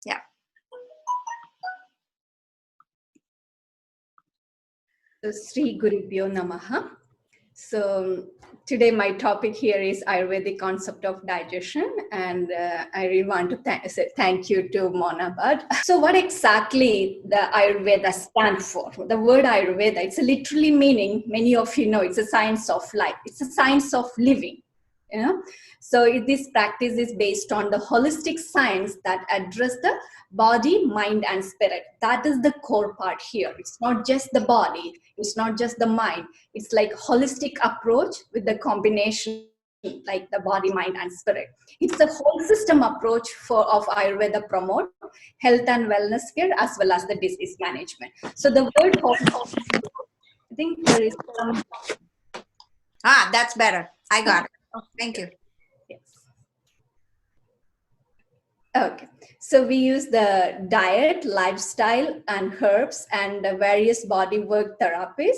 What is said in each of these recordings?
Yeah. So, Sri Gurubhyo Namaha. So today my topic here is Ayurvedic concept of digestion, and I really want to say thank you to Mona Bhatt. So what exactly the Ayurveda stand for? The word Ayurveda, it's literally meaning, many of you know, it's a science of life. It's a science of living. You know? So this practice is based on the holistic science that address the body, mind, and spirit. That is the core part here. It's not just the body, it's not just the mind. It's like holistic approach with the combination like the body, mind, and spirit. It's a whole system approach of Ayurveda promote health and wellness care as well as the disease management. So the word I think there is some. That's better. I got it. Thank you. Yes. Okay, so we use the diet, lifestyle, and herbs and various body work therapies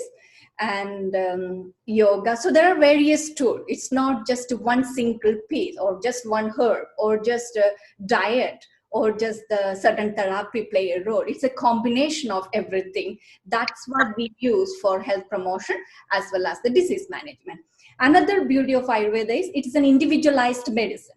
and yoga. So there are various tools. It's not just one single piece or just one herb or just a diet or just the certain therapy play a role. It's a combination of everything. That's what we use for health promotion as well as the disease management. Another beauty of Ayurveda is it is an individualized medicine.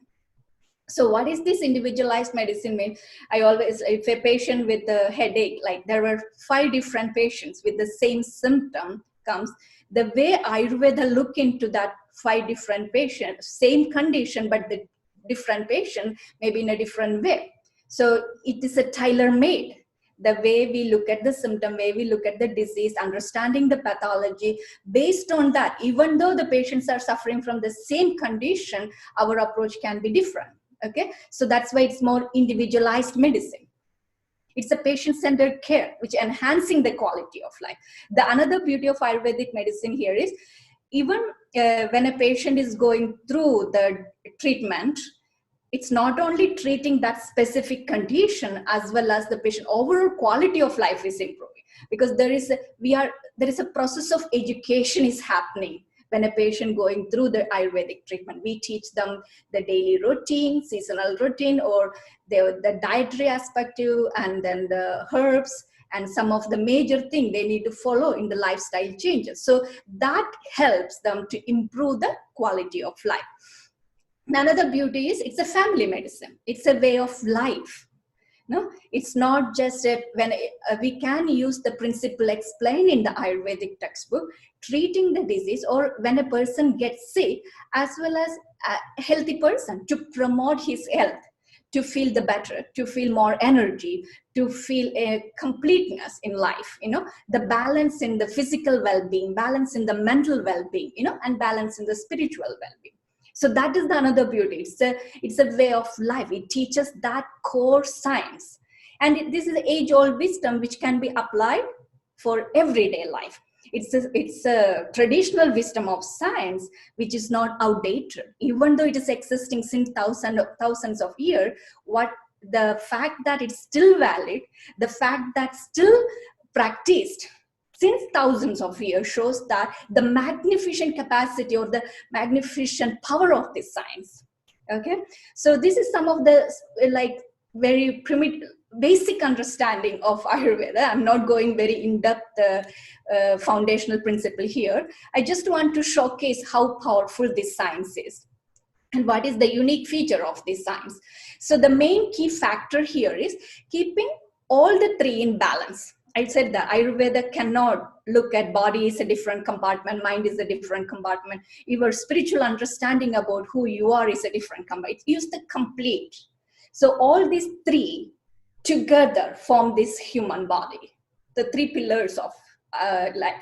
So what is this individualized medicine mean? I always, if a patient with a headache, like there were 5 different patients with the same symptom comes, the way Ayurveda look into that 5 different patients, same condition, but the different patient, maybe in a different way. So it is a tailor-made. The way we look at the symptom, way we look at the disease, understanding the pathology, based on that, even though the patients are suffering from the same condition, our approach can be different. Okay, so that's why it's more individualized medicine. It's a patient-centered care, which enhancing the quality of life. The another beauty of Ayurvedic medicine here is, even when a patient is going through the treatment, it's not only treating that specific condition as well as the patient overall quality of life is improving, because there is a process of education is happening. When a patient going through the Ayurvedic treatment, we teach them the daily routine, seasonal routine, or the dietary aspect, and then the herbs and some of the major thing they need to follow in the lifestyle changes. So that helps them to improve the quality of life. Another beauty is it's a family medicine. It's a way of life. No, it's not just when we can use the principle explained in the Ayurvedic textbook, treating the disease, or when a person gets sick, as well as a healthy person, to promote his health, to feel the better, to feel more energy, to feel a completeness in life, the balance in the physical well-being, balance in the mental well-being, and balance in the spiritual well-being. So that is the another beauty. It's a way of life. It teaches that core science. And this is age-old wisdom which can be applied for everyday life. It's a traditional wisdom of science which is not outdated. Even though it is existing since thousands of years, the fact that it's still valid, the fact that still practiced since thousands of years shows that the magnificent capacity or the magnificent power of this science. Okay, so this is some of the very primitive, basic understanding of Ayurveda. I'm not going very in-depth foundational principle here. I just want to showcase how powerful this science is and what is the unique feature of this science. So the main key factor here is keeping all the 3 in balance. I said that Ayurveda cannot look at body is a different compartment, mind is a different compartment. Your spiritual understanding about who you are is a different compartment. Use the complete. So all these 3 together form this human body, the 3 pillars of life,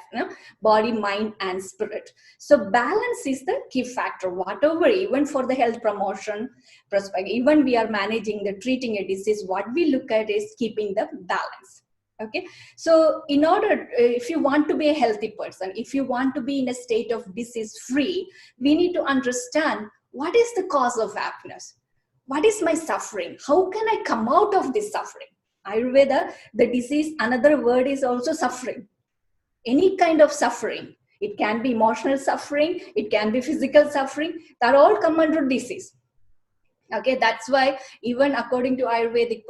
body, mind, and spirit. So balance is the key factor. Whatever, even for the health promotion perspective, even we are managing the treating a disease, what we look at is keeping the balance. Okay, so in order, if you want to be a healthy person, if you want to be in a state of disease free, we need to understand what is the cause of happiness. What is my suffering? How can I come out of this suffering? Ayurveda, the disease, another word is also suffering. Any kind of suffering. It can be emotional suffering, it can be physical suffering, that all come under disease. Okay, that's why even according to Ayurvedic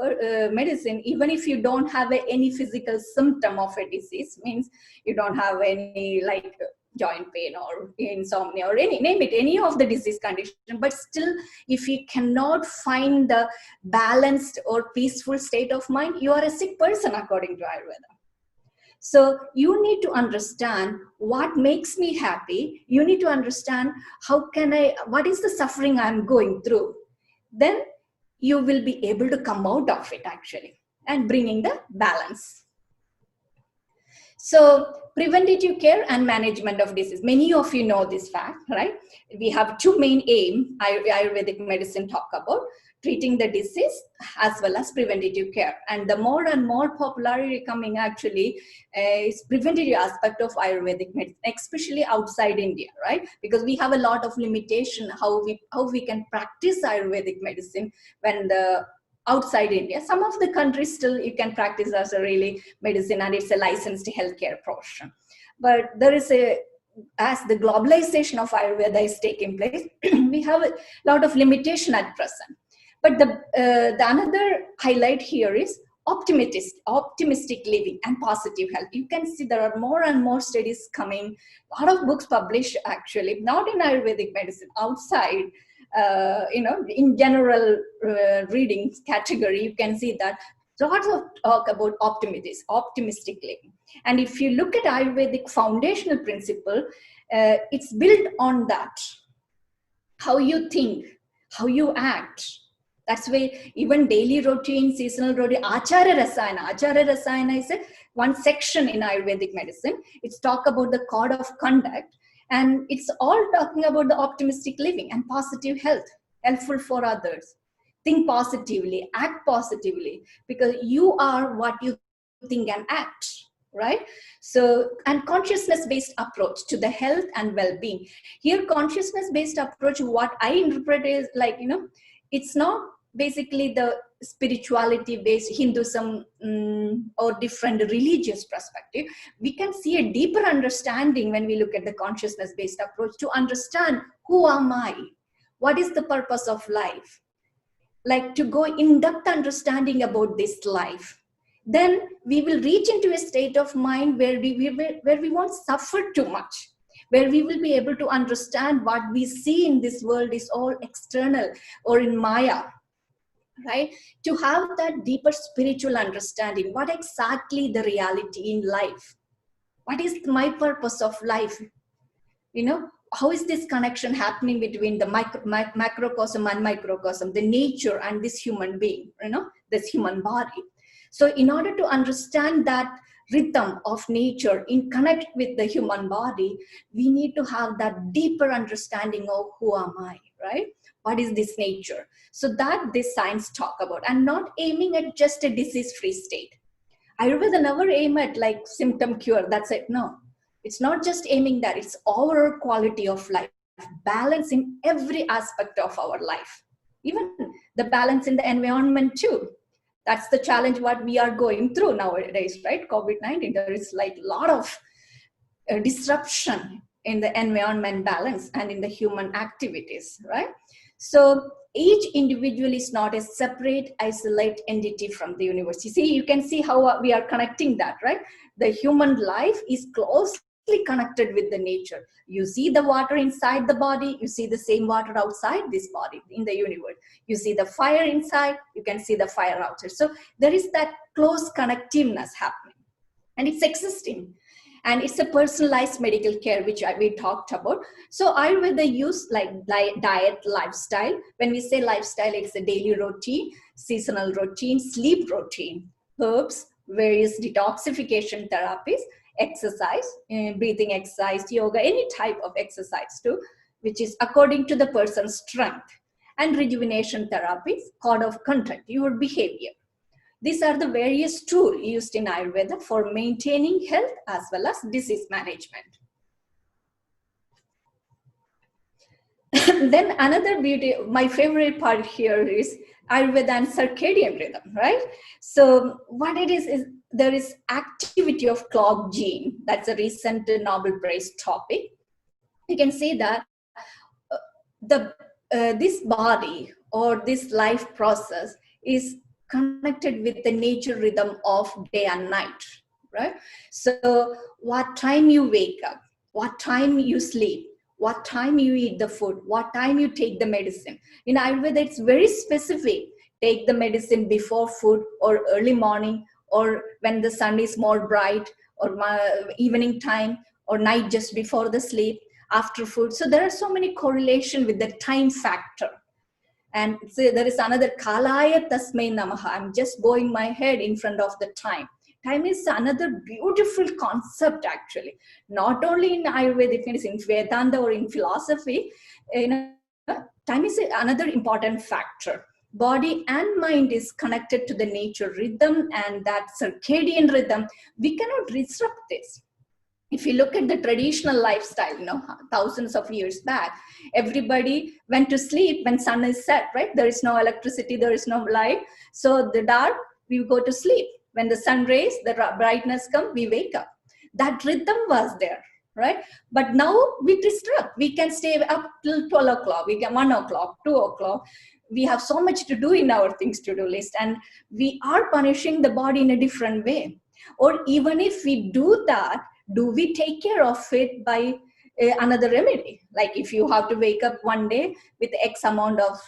medicine, even if you don't have any physical symptom of a disease, means you don't have any like joint pain or insomnia or any, name it, any of the disease condition, but still if you cannot find the balanced or peaceful state of mind, you are a sick person according to Ayurveda. So you need to understand what makes me happy. You need to understand what is the suffering I'm going through. Then you will be able to come out of it actually and bringing the balance. So preventative care and management of disease. Many of you know this fact, right? We have two main aims Ayurvedic medicine talk about: treating the disease as well as preventative care. And the more and more popularity coming actually is preventative aspect of Ayurvedic medicine, especially outside India, right? Because we have a lot of limitation how we can practice Ayurvedic medicine when the outside India. Some of the countries still you can practice as a really medicine and it's a licensed healthcare profession. But there is as the globalization of Ayurveda is taking place, we have a lot of limitation at present. But the another highlight here is optimistic living and positive health. You can see there are more and more studies coming, a lot of books published actually, not in Ayurvedic medicine, outside. In general reading category, you can see that lots of talk about optimistic living. And if you look at Ayurvedic foundational principle, it's built on that. How you think, how you act. That's why even daily routine, seasonal routine, Acharya Rasayana is one section in Ayurvedic medicine. It's talk about the code of conduct. And it's all talking about the optimistic living and positive health, helpful for others. Think positively, act positively, because you are what you think and act, right? So, and consciousness-based approach to the health and well-being. Here, consciousness-based approach, what I interpret is like, it's not basically the spirituality based Hinduism or different religious perspective. We can see a deeper understanding when we look at the consciousness based approach to understand who am I, what is the purpose of life, like to go in-depth understanding about this life. Then we will reach into a state of mind where we won't suffer too much, where we will be able to understand what we see in this world is all external or in Maya, right? To have that deeper spiritual understanding, what exactly the reality in life, what is my purpose of life, how is this connection happening between the macrocosm and microcosm, the nature and this human being, this human body. So in order to understand that rhythm of nature in connect with the human body, we need to have that deeper understanding of who am I, right? What is this nature? So that this science talk about, and not aiming at just a disease-free state. Ayurveda never aim at like symptom cure, that's it. No, it's not just aiming that, it's overall quality of life, balance in every aspect of our life, even the balance in the environment too. That's the challenge what we are going through nowadays, right? COVID-19, there is like a lot of disruption in the environment balance and in the human activities, right? So each individual is not a separate, isolate entity from the universe. You see, you can see how we are connecting that, right? The human life is closely connected with the nature. You see the water inside the body, you see the same water outside this body in the universe. You see the fire inside, you can see the fire outside. So there is that close connectiveness happening, and it's existing. And it's a personalized medical care, which we talked about. So Ayurveda use like diet, lifestyle. When we say lifestyle, it's a daily routine, seasonal routine, sleep routine, herbs, various detoxification therapies, exercise, breathing exercise, yoga, any type of exercise too, which is according to the person's strength, and rejuvenation therapies, code of conduct, your behavior. These are the various tools used in Ayurveda for maintaining health as well as disease management. Then another beauty, my favorite part here is Ayurveda and circadian rhythm, right? So what it is there is activity of clock gene. That's a recent Nobel Prize topic. You can see that this body or this life process is connected with the nature rhythm of day and night, right? So what time you wake up, what time you sleep, what time you eat the food, what time you take the medicine. In Ayurveda, it's very specific. Take the medicine before food, or early morning, or when the sun is more bright, or evening time, or night just before the sleep, after food. So there are so many correlation with the time factor. And so there is another Kalaya Tasmai Namaha. I'm just bowing my head in front of the time. Time is another beautiful concept, actually. Not only in Ayurvedic medicine, in Vedanta or in philosophy, you know, time is another important factor. Body and mind is connected to the nature rhythm, and that circadian rhythm. We cannot disrupt this. If you look at the traditional lifestyle, thousands of years back, everybody went to sleep when sun is set, right? There is no electricity, there is no light. So the dark, we go to sleep. When the sun rays, the brightness come, we wake up. That rhythm was there, right? But now we disrupt. We can stay up till 12 o'clock. We can 1 o'clock, 2 o'clock. We have so much to do in our things to do list, and we are punishing the body in a different way. Or even if we do that, do we take care of it by another remedy? Like if you have to wake up one day with X amount of,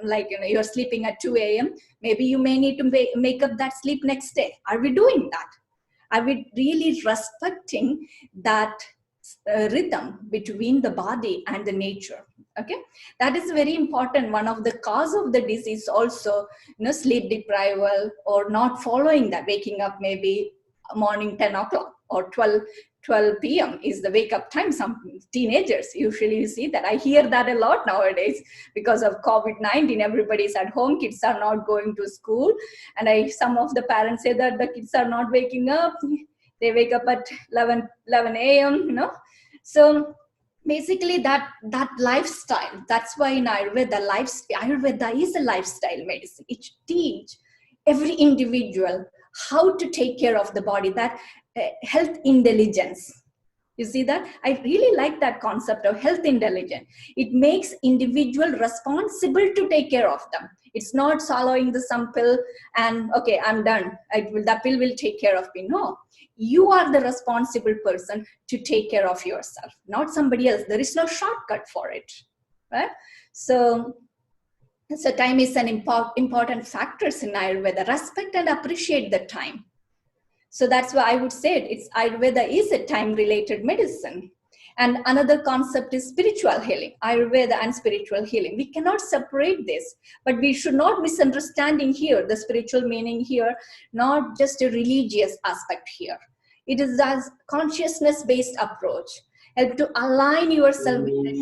like, you're sleeping at 2 a.m., maybe you may need to make up that sleep next day. Are we doing that? Are we really respecting that rhythm between the body and the nature? Okay, that is very important. One of the cause of the disease also, sleep deprival, or not following that, waking up maybe morning 10 o'clock or 12 p.m. is the wake up time. Some teenagers, usually you see that. I hear that a lot nowadays because of COVID-19. Everybody's at home, kids are not going to school. And some of the parents say that the kids are not waking up. They wake up at 11 a.m., So basically that lifestyle, that's why in Ayurveda is a lifestyle medicine. It teaches every individual how to take care of the body, that health intelligence. You see that? I really like that concept of health intelligence. It makes individual responsible to take care of them. It's not swallowing the some pill and, okay, I'm done. That pill will take care of me. No, you are the responsible person to take care of yourself, not somebody else. There is no shortcut for it, right? So time is an important factor in Ayurveda. Respect and appreciate the time. So that's why I would say Ayurveda is a time-related medicine. And another concept is spiritual healing, Ayurveda and spiritual healing. We cannot separate this, but we should not misunderstanding here, the spiritual meaning here, not just a religious aspect here. It is a consciousness-based approach. Help to align yourself with it.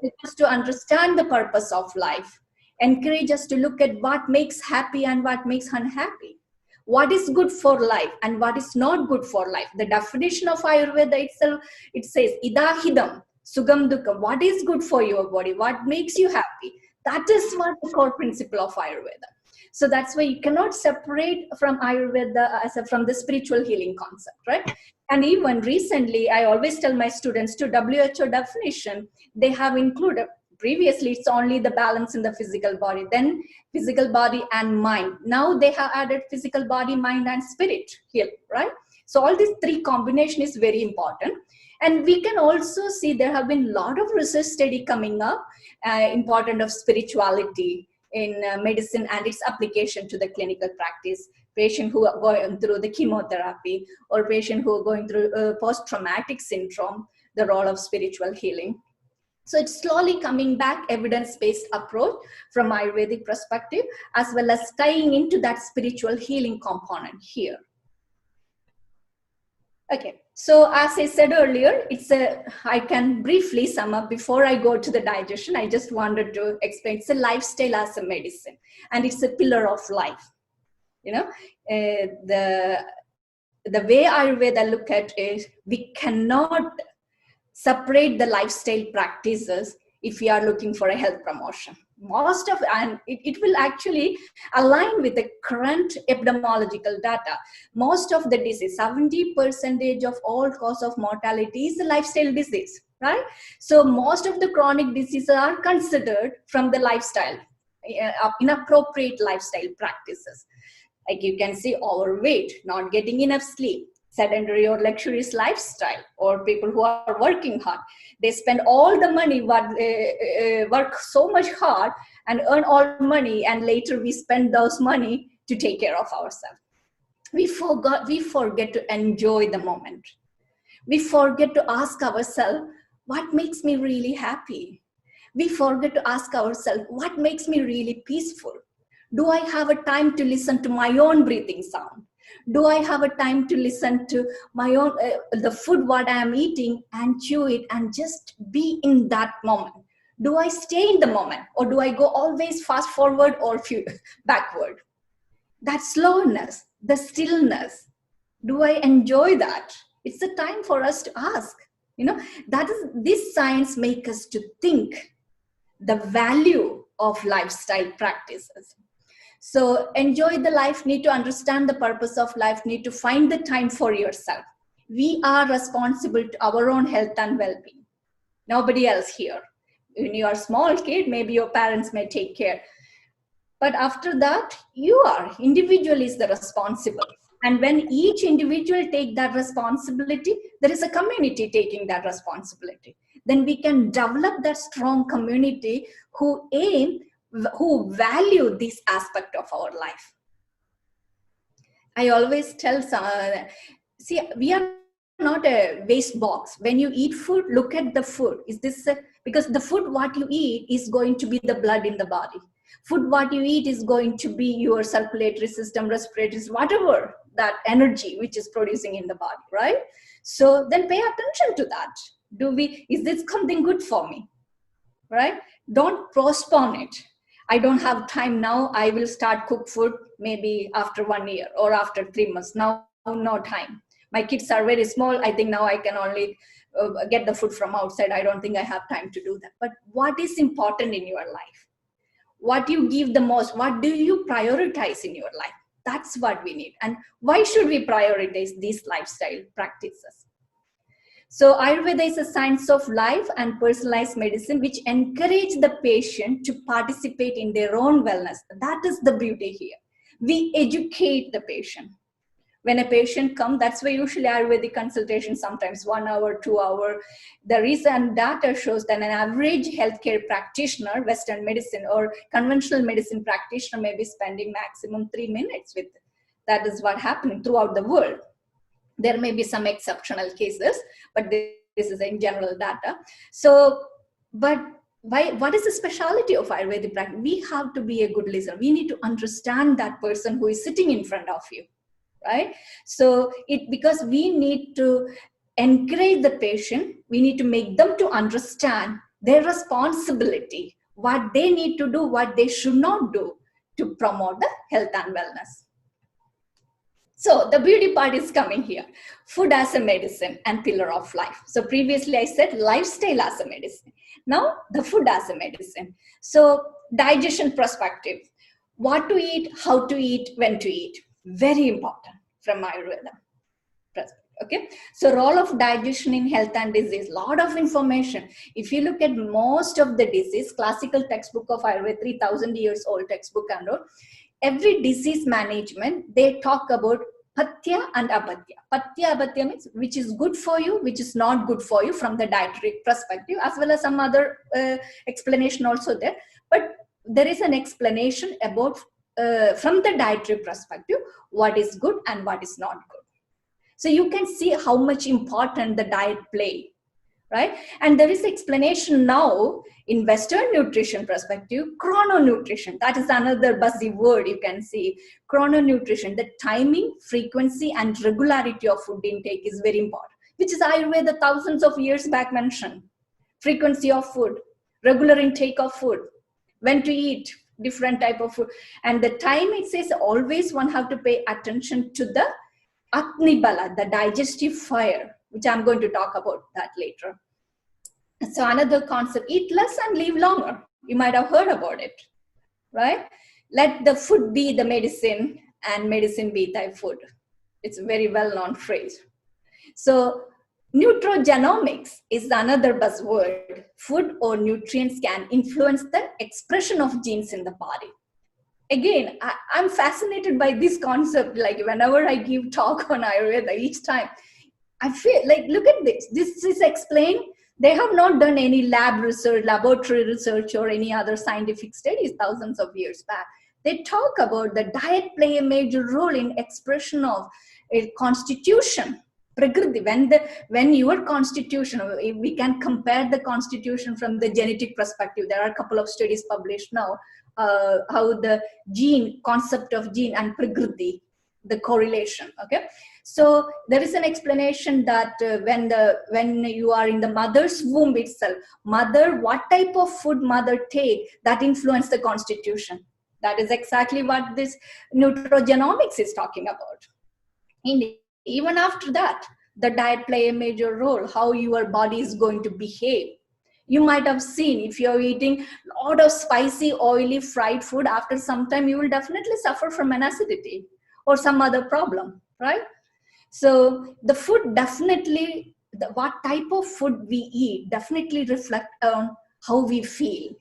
Help us to understand the purpose of life. Encourage us to look at what makes happy and what makes unhappy. What is good for life and what is not good for life. The definition of Ayurveda itself, it says, idahidam, sugam dukkam. What is good for your body? What makes you happy? That is what the core principle of Ayurveda. So that's why you cannot separate from Ayurveda from the spiritual healing concept, right? And even recently, I always tell my students to WHO definition, they have included. Previously, it's only the balance in the physical body, then physical body and mind. Now they have added physical body, mind, and spirit here, right? So all these three combination is very important. And we can also see there have been a lot of research study coming up, important of spirituality in medicine and its application to the clinical practice. Patient who are going through the chemotherapy, or patient who are going through post-traumatic syndrome, the role of spiritual healing. So it's slowly coming back, evidence-based approach from Ayurvedic perspective, as well as tying into that spiritual healing component here. Okay, so as I said earlier, I can briefly sum up before I go to the digestion. I just wanted to explain, it's a lifestyle as a medicine, and it's a pillar of life. The way Ayurveda look at it, we cannot separate the lifestyle practices if we are looking for a health promotion. And it will actually align with the current epidemiological data. Most of the disease, 70% of all cause of mortality is a lifestyle disease. right? So most of the chronic diseases are considered from the lifestyle, inappropriate lifestyle practices. Like you can see overweight, not getting enough sleep, sedentary or luxurious lifestyle, or people who are working hard. They spend all the money, work so much hard and earn all money, and later we spend those money to take care of ourselves. We forget to enjoy the moment. We forget to ask ourselves, what makes me really happy? We forget to ask ourselves, what makes me really peaceful? Do I have a time to listen to my own breathing sound? Do I have a time to listen to my own, the food what I am eating, and chew it and just be in that moment? Do I stay in the moment, or do I go always fast forward or backward? That slowness, the stillness, do I enjoy that? It's a time for us to ask. That is, this science make us to think the value of lifestyle practices. So enjoy the life, need to understand the purpose of life, need to find the time for yourself. We are responsible to our own health and well-being. Nobody else here. When you are a small kid, maybe your parents may take care. But after that, you are, individual is the responsible. And when each individual take that responsibility, there is a community taking that responsibility. Then we can develop that strong community who value this aspect of our life. I always tell see, we are not a waste box. When you eat food, look at the food. Because the food what you eat is going to be the blood in the body. Food what you eat is going to be your circulatory system, respiratory, whatever that energy which is producing in the body, right? So then pay attention to that. Is this something good for me, right? Don't postpone it. I don't have time now. I will start cook food maybe after 1 year or after 3 months. Now, no time. My kids are very small. I think now I can only get the food from outside. I don't think I have time to do that. But what is important in your life? What you give the most? What do you prioritize in your life? That's what we need. And why should we prioritize these lifestyle practices? So Ayurveda is a science of life and personalized medicine which encourage the patient to participate in their own wellness. That is the beauty here. We educate the patient. When a patient comes, that's why usually Ayurvedic consultation, sometimes 1 hour, 2 hour. The recent data shows that an average healthcare practitioner, Western medicine or conventional medicine practitioner may be spending maximum 3 minutes with it. That is what happening throughout the world. There may be some exceptional cases, but this is in general data. So, but what is the specialty of Ayurvedic practice? We have to be a good listener. We need to understand that person who is sitting in front of you. Right? So because we need to encourage the patient, we need to make them to understand their responsibility, what they need to do, what they should not do to promote the health and wellness. So the beauty part is coming here. Food as a medicine and pillar of life. So previously I said lifestyle as a medicine. Now the food as a medicine. So digestion perspective. What to eat, how to eat, when to eat. Very important from Ayurveda. Okay, so role of digestion in health and disease, lot of information. If you look at most of the disease, classical textbook of Ayurveda, 3,000 years old textbook and all, every disease management, they talk about patya and apatya. Patya, apatya means which is good for you, which is not good for you from the dietary perspective, as well as some other explanation also there. But there is an explanation about from the dietary perspective, what is good and what is not good. So you can see how much important the diet play, right? And there is explanation now in Western nutrition perspective, chrononutrition. That is another buzzy word you can see. Chrononutrition, the timing, frequency, and regularity of food intake is very important, which is Ayurveda thousands of years back mentioned. Frequency of food, regular intake of food, when to eat, different type of food. And the time, it says always one have to pay attention to the AGNI bala, the digestive fire, which I'm going to talk about that later. So another concept, eat less and live longer. You might have heard about it, right? Let the food be the medicine and medicine be thy food. It's a very well-known phrase. So Nutrogenomics is another buzzword. Food or nutrients can influence the expression of genes in the body. Again, I'm fascinated by this concept. Like whenever I give talk on Ayurveda, each time I feel like, look at this. This is explained. They have not done any lab research, laboratory research, or any other scientific studies thousands of years back. They talk about the diet play a major role in expression of a constitution. Prakriti, when your constitution, we can compare the constitution from the genetic perspective. There are a couple of studies published now, how the gene, concept of gene and Prakriti, the correlation, okay? So there is an explanation that when you are in the mother's womb itself, what type of food mother take, that influence the constitution. That is exactly what this nutrogenomics is talking about. Even after that, the diet play a major role, how your body is going to behave. You might have seen, if you're eating a lot of spicy, oily, fried food, after some time, you will definitely suffer from an acidity or some other problem, right? So the food definitely, what type of food we eat definitely reflect on how we feel.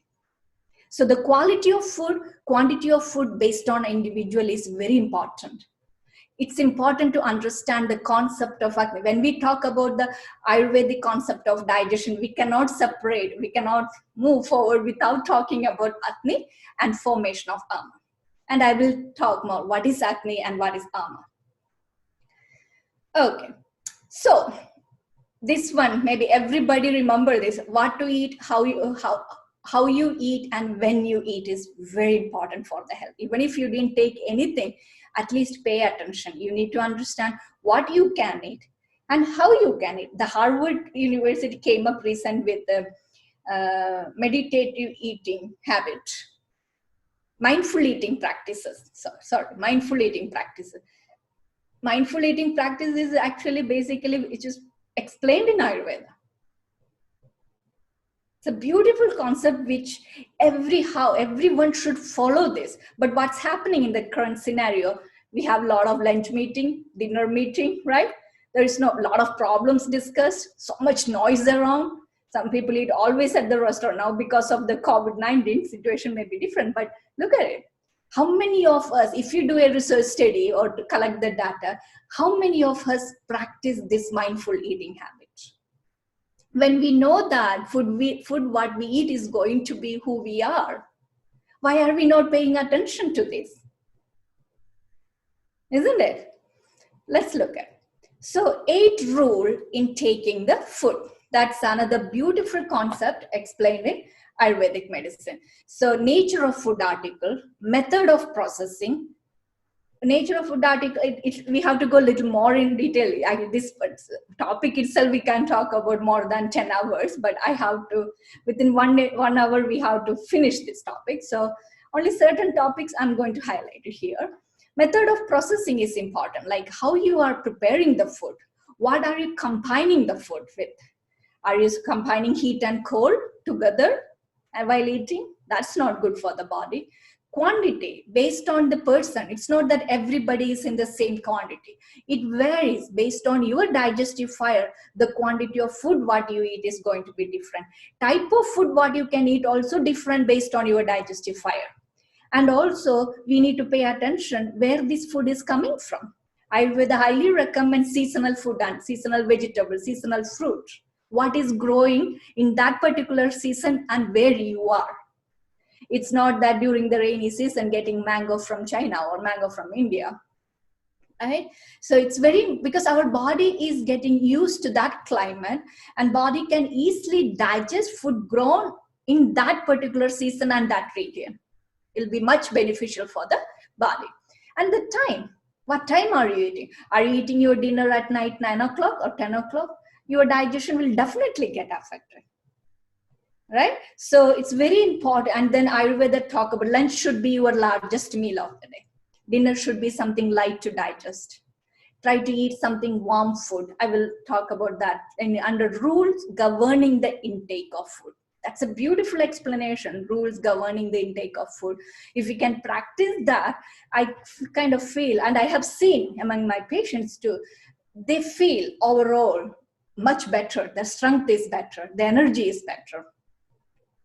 So the quality of food, quantity of food based on individual is very important. It's important to understand the concept of Agni. When we talk about the Ayurvedic concept of digestion, we cannot separate, we cannot move forward without talking about Agni and formation of Ama. And I will talk more, what is Agni and what is Ama. Okay, so this one, maybe everybody remember this, what to eat, how you eat and when you eat is very important for the health. Even if you didn't take anything, at least pay attention. You need to understand what you can eat and how you can eat. The Harvard University came up recent with the meditative eating habit, mindful eating practices. Mindful eating practices. Mindful eating practice is actually basically, it is explained in Ayurveda. It's a beautiful concept which everyone should follow this. But what's happening in the current scenario, we have a lot of lunch meeting, dinner meeting, right? There is no lot of problems discussed, so much noise around. Some people eat always at the restaurant now because of the COVID-19 situation may be different, but look at it. How many of us, if you do a research study or to collect the data, how many of us practice this mindful eating habit? When we know that food what we eat is going to be who we are, why are we not paying attention to this? Isn't it? Let's look at it. So 8 rule in taking the food. That's another beautiful concept explained in Ayurvedic medicine. So nature of food article, method of processing, nature of food article, we have to go a little more in detail. This topic itself, we can talk about more than 10 hours, but I have to, within 1 hour, we have to finish this topic. So only certain topics I'm going to highlight it here. Method of processing is important, like how you are preparing the food. What are you combining the food with? Are you combining heat and cold together while eating? That's not good for the body. Quantity, based on the person. It's not that everybody is in the same quantity. It varies based on your digestive fire. The quantity of food what you eat is going to be different. Type of food what you can eat also different based on your digestive fire. And also, we need to pay attention where this food is coming from. I would highly recommend seasonal food and seasonal vegetables, seasonal fruit. What is growing in that particular season and where you are. It's not that during the rainy season getting mango from China or mango from India. Right? So it's because our body is getting used to that climate and body can easily digest food grown in that particular season and that region. It'll be much beneficial for the body. And the time, what time are you eating? Are you eating your dinner at night, 9 o'clock or 10 o'clock? Your digestion will definitely get affected. Right? So it's very important. And then Ayurveda talk about lunch should be your largest meal of the day. Dinner should be something light to digest. Try to eat something warm food. I will talk about that. And under rules governing the intake of food. That's a beautiful explanation, rules governing the intake of food. If we can practice that, I kind of feel, and I have seen among my patients too, they feel overall much better, the strength is better, the energy is better,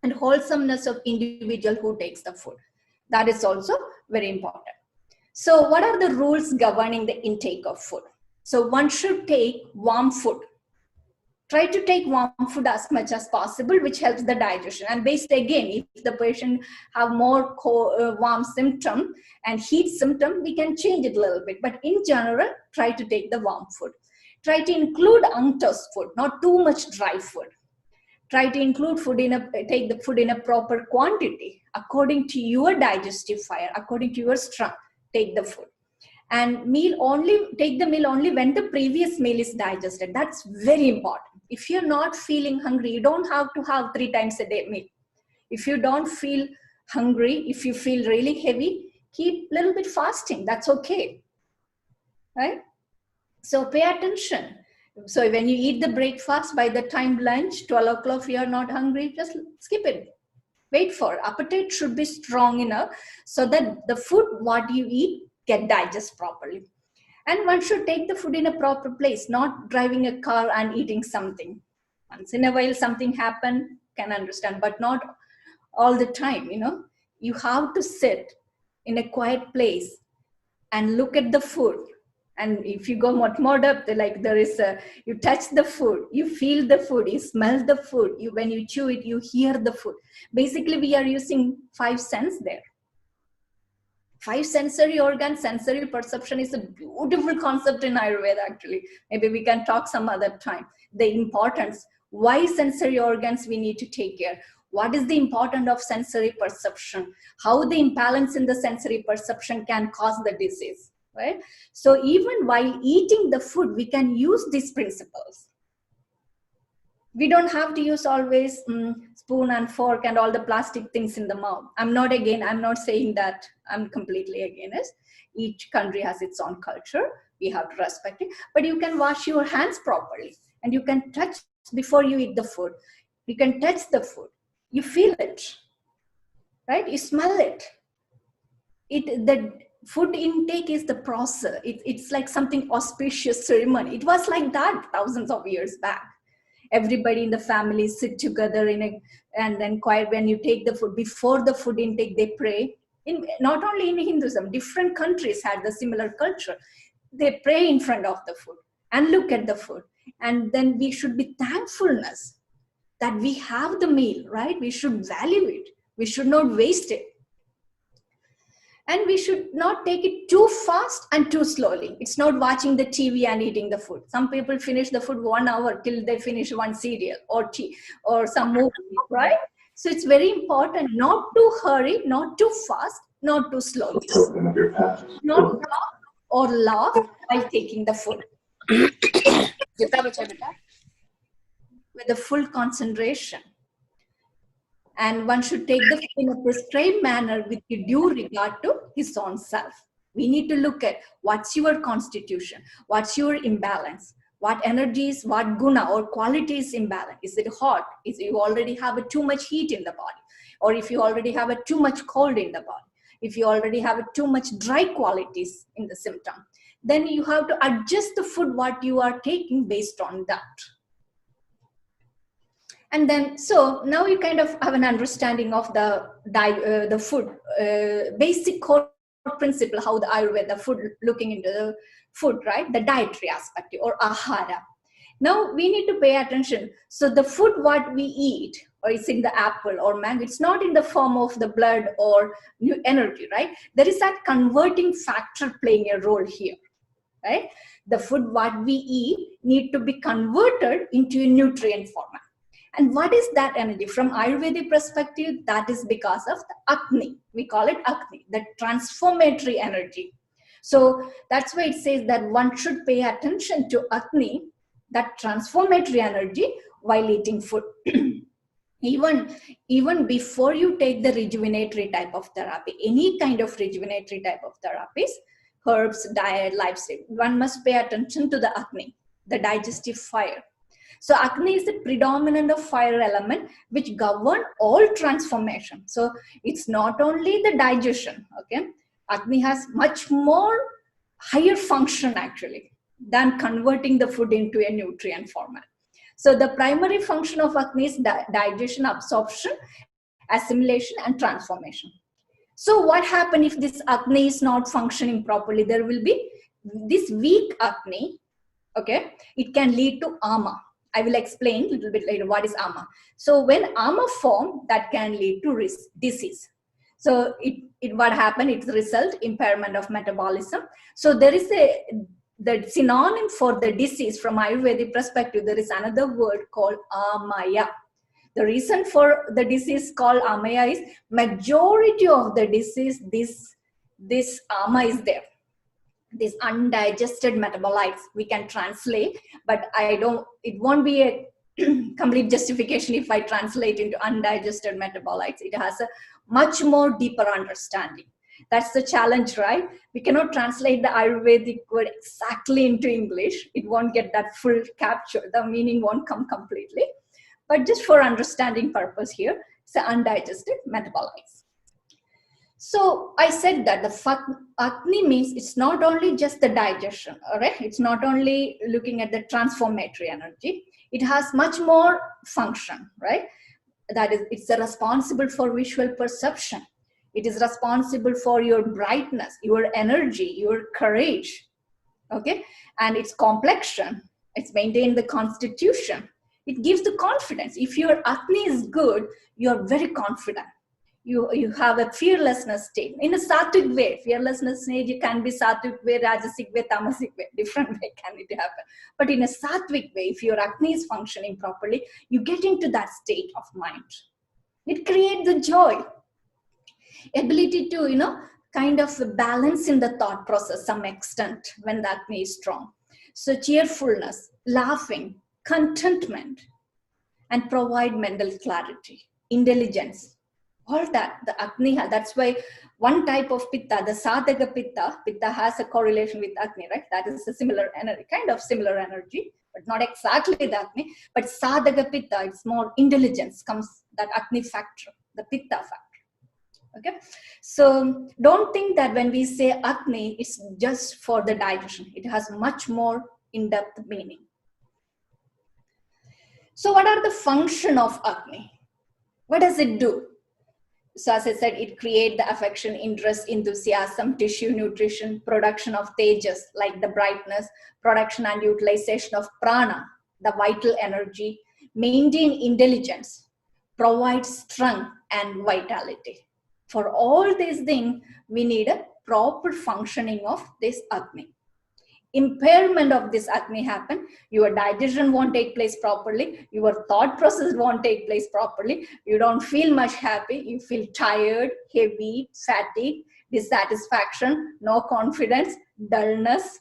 and wholesomeness of individual who takes the food. That is also very important. So what are the rules governing the intake of food? So one should take warm food. Try to take warm food as much as possible, which helps the digestion. And based again, if the patient have more warm symptom and heat symptom, we can change it a little bit. But in general, try to take the warm food. Try to include untossed food, not too much dry food. Try to include food take the food in a proper quantity according to your digestive fire, according to your strength. Take the food. And take the meal only when the previous meal is digested. That's very important. If you're not feeling hungry, you don't have to have 3 times a day meal. If you don't feel hungry, if you feel really heavy, keep a little bit fasting. That's okay, right? So pay attention. So when you eat the breakfast, by the time lunch, 12 o'clock, if you're not hungry, just skip it. Wait for it. Appetite should be strong enough so that the food, what you eat, get digested properly. And one should take the food in a proper place, not driving a car and eating something. Once in a while something happen, can understand, but not all the time. You have to sit in a quiet place and look at the food. And if you go much more depth, like you touch the food, you feel the food, you smell the food, when you chew it, you hear the food. Basically, we are using 5 senses there. 5 sensory organs, sensory perception is a beautiful concept in Ayurveda, actually. Maybe we can talk some other time. The importance, why sensory organs we need to take care. What is the importance of sensory perception? How the imbalance in the sensory perception can cause the disease, right? So even while eating the food, we can use these principles. We don't have to use always spoon and fork and all the plastic things in the mouth. I'm not saying that I'm completely against. Each country has its own culture. We have to respect it. But you can wash your hands properly and you can touch before you eat the food. You can touch the food. You feel it, right? You smell it. The food intake is the process. It's like something auspicious ceremony. It was like that thousands of years back. Everybody in the family sit together and then quiet. When you take the food, before the food intake, they pray. Not only in Hinduism, different countries had the similar culture. They pray in front of the food and look at the food. And then we should be thankfulness that we have the meal, right? We should value it. We should not waste it. And we should not take it too fast and too slowly. It's not watching the TV and eating the food. Some people finish the food 1 hour till they finish one serial or tea or some movie, right? So it's very important not to hurry, not too fast, not too slowly. Not talk or laugh while taking the food. With the full concentration. And one should take the food in a prescribed manner with due regard to his own self. We need to look at what's your constitution, what's your imbalance, what energies, what guna or quality is imbalance. Is it hot? Is you already have too much heat in the body? Or if you already have too much cold in the body? If you already have too much dry qualities in the symptom, then you have to adjust the food what you are taking based on that. And then, so now you kind of have an understanding of the food, basic core principle, how the Ayurveda food, looking into the food, right? The dietary aspect or ahara. Now we need to pay attention. So the food what we eat, or it's in the apple or mango, it's not in the form of the blood or new energy, right? There is that converting factor playing a role here, right? The food what we eat need to be converted into a nutrient format. And what is that energy? From Ayurvedic perspective, that is because of the AGNI. We call it AGNI, the transformatory energy. So that's why it says that one should pay attention to AGNI, that transformatory energy, while eating food. Even before you take the rejuvenatory type of therapy, any kind of rejuvenatory type of therapies, herbs, diet, lifestyle, one must pay attention to the AGNI, the digestive fire. So Agni is the predominant of fire element which govern all transformation. So it's not only the digestion, okay? Agni has much more higher function actually than converting the food into a nutrient format. So the primary function of Agni is digestion, absorption, assimilation, and transformation. So what happens if this Agni is not functioning properly? There will be this weak Agni, okay? It can lead to Aama. I will explain a little bit later what is Aama. So when Aama form, that can lead to disease. So what happened, it result impairment of metabolism. So there is the synonym for the disease from Ayurvedic perspective, there is another word called Amaya. The reason for the disease called Amaya is majority of the disease, this Ama is there. These undigested metabolites, we can translate, but it won't be a complete justification if I translate into undigested metabolites. It has a much more deeper understanding. That's the challenge, right? We cannot translate the Ayurvedic word exactly into English. It won't get that full capture. The meaning won't come completely. But just for understanding purpose here, it's the undigested metabolites. So I said that the Agni means it's not only just the digestion, all right? It's not only looking at the transformatory energy. It has much more function, right? That is, it's responsible for visual perception. It is responsible for your brightness, your energy, your courage, okay? And its complexion, it's maintained the constitution. It gives the confidence. If your Agni is good, you're very confident. You have a fearlessness state. In a sattvic way, fearlessness stage, it can be sattvic way, rajasic way, tamasic way, different way can it happen. But in a sattvic way, if your Agni is functioning properly, you get into that state of mind. It creates the joy, ability to, kind of balance in the thought process some extent when the Agni is strong. So cheerfulness, laughing, contentment, and provide mental clarity, intelligence. All that the Agni has. That's why one type of Pitta, the Sadhaka Pitta has a correlation with Agni, right? That is a similar energy, kind of similar energy, but not exactly the Agni. But Sadhaka Pitta, it's more intelligence, comes that Agni factor, the Pitta factor. Okay, so don't think that when we say Agni, it's just for the digestion. It has much more in-depth meaning. So what are the function of Agni? What does it do? So as I said, it creates the affection, interest, enthusiasm, tissue, nutrition, production of tejas, like the brightness, production and utilization of prana, the vital energy, maintain intelligence, provide strength and vitality. For all these things, we need a proper functioning of this Agni. Impairment of this Agni happen, your digestion won't take place properly, your thought process won't take place properly, you don't feel much happy, you feel tired, heavy, fatigue, dissatisfaction, no confidence, dullness,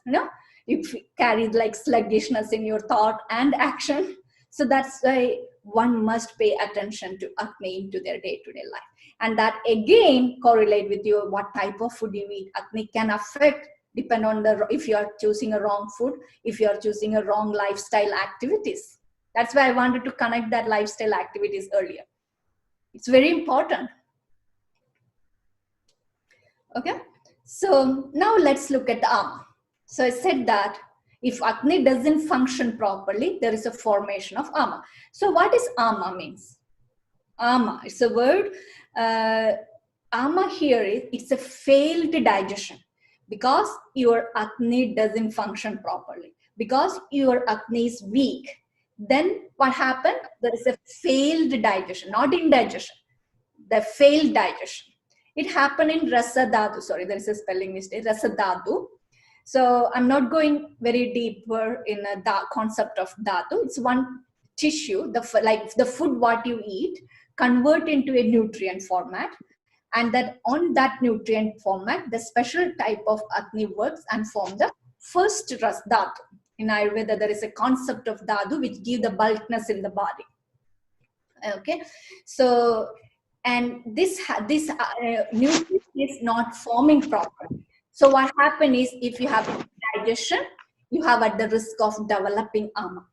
you carry like sluggishness in your thought and action. So that's why one must pay attention to Agni into their day-to-day life. And that again correlate with your what type of food you eat. Agni can affect depend on if you are choosing a wrong food, if you are choosing a wrong lifestyle activities. That's why I wanted to connect that lifestyle activities earlier. It's very important. Okay, so now let's look at the Aama. So I said that if Agni doesn't function properly, there is a formation of Aama. So what is Aama means? Aama, it's a word. Aama here, it's a failed digestion. Because your Agni doesn't function properly, because your Agni is weak, then what happened? There is a failed digestion, not indigestion, the failed digestion. It happened in Rasa Dhatu. Sorry, there is a spelling mistake. Rasa Dhatu. So I'm not going very deeper in the concept of Dhatu. It's one tissue, like the food what you eat, convert into a nutrient format. And that on that nutrient format, the special type of Agni works and form the first Ras Dhatu. In Ayurveda, there is a concept of Dhatu which give the bulkness in the body. Okay, so and this nutrient is not forming properly. So what happens is if you have digestion, you have at the risk of developing Aama.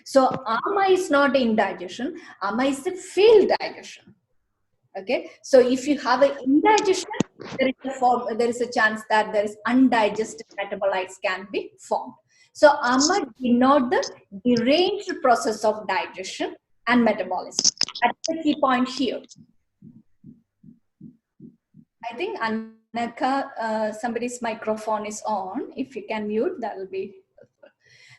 So Aama is not indigestion. Aama is a failed digestion. Okay, so if you have an indigestion, there is a chance that there is undigested metabolites can be formed. So Ama denote the deranged process of digestion and metabolism. That's the key point here. I think Anaka, somebody's microphone is on. If you can mute, that will be helpful.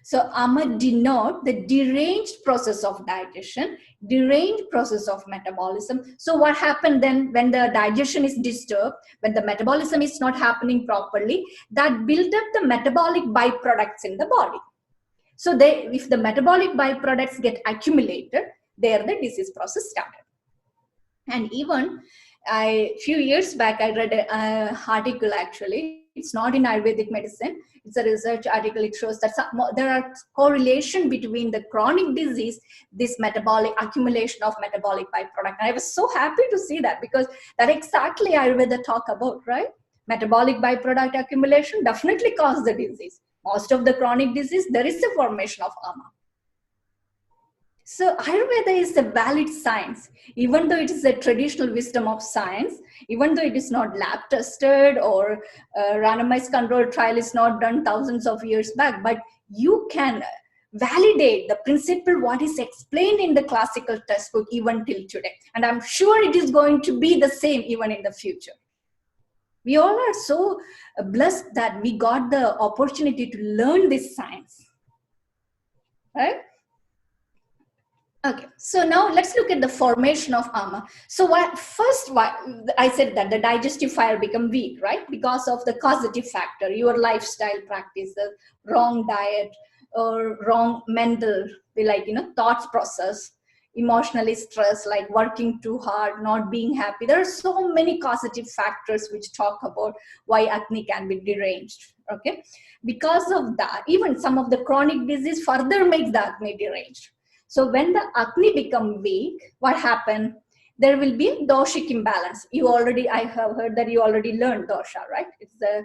So Ama denote the deranged process of digestion, deranged process of metabolism. So what happened then when the digestion is disturbed, when the metabolism is not happening properly, that build up the metabolic byproducts in the body. So if the metabolic byproducts get accumulated, there the disease process started. And even few years back, I read an article actually. It's not in Ayurvedic medicine. It's a research article. It shows that there are correlation between the chronic disease, this metabolic accumulation of metabolic byproduct. And I was so happy to see that, because that exactly Ayurveda talk about, right? Metabolic byproduct accumulation definitely cause the disease. Most of the chronic disease, there is a formation of Ama. So Ayurveda is a valid science, even though it is a traditional wisdom of science, even though it is not lab tested or randomized controlled trial is not done thousands of years back, but you can validate the principle what is explained in the classical textbook even till today. And I'm sure it is going to be the same even in the future. We all are so blessed that we got the opportunity to learn this science, right? Okay, so now let's look at the formation of Ama. So first, I said that the digestive fire become weak, right? Because of the causative factor, your lifestyle practices, wrong diet, or wrong mental, thoughts process, emotionally stress, like working too hard, not being happy. There are so many causative factors which talk about why acne can be deranged, okay? Because of that, even some of the chronic disease further makes the acne deranged. So when the acne become weak, what happened? There will be doshic imbalance. I have heard that you already learned dosha, right? It's the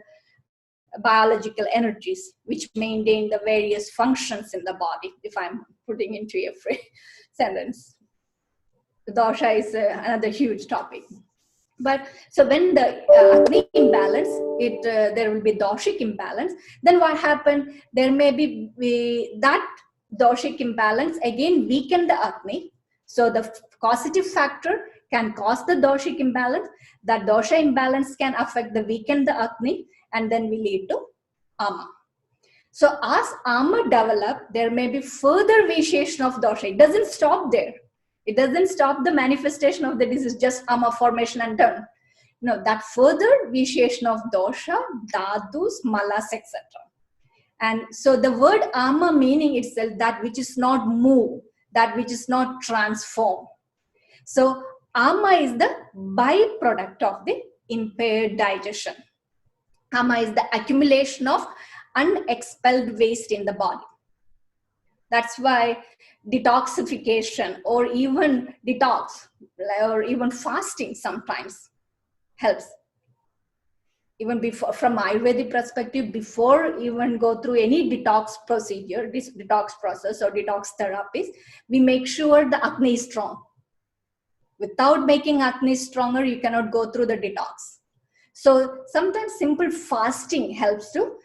biological energies which maintain the various functions in the body, if I'm putting into a free sentence. Dosha is another huge topic. But so when the acne imbalance, there will be doshic imbalance. Then what happened? There may be that doshic imbalance again weaken the acne. So the causative factor can cause the doshic imbalance. That dosha imbalance can affect weaken the acne, and then we lead to Ama. So as Ama develop, there may be further vitiation of dosha. It doesn't stop there. It doesn't stop the manifestation of the disease, just Ama formation and done. No, that further vitiation of dosha, dhadus, malas, etc. And so the word Ama meaning itself, that which is not move, that which is not transform. So Ama is the byproduct of the impaired digestion. Ama is the accumulation of unexpelled waste in the body. That's why detoxification or even detox or even fasting sometimes helps. Even before, from Ayurvedic perspective, before even go through any detox procedure, this detox process or detox therapies, we make sure the acne is strong. Without making acne stronger, you cannot go through the detox. So sometimes simple fasting helps to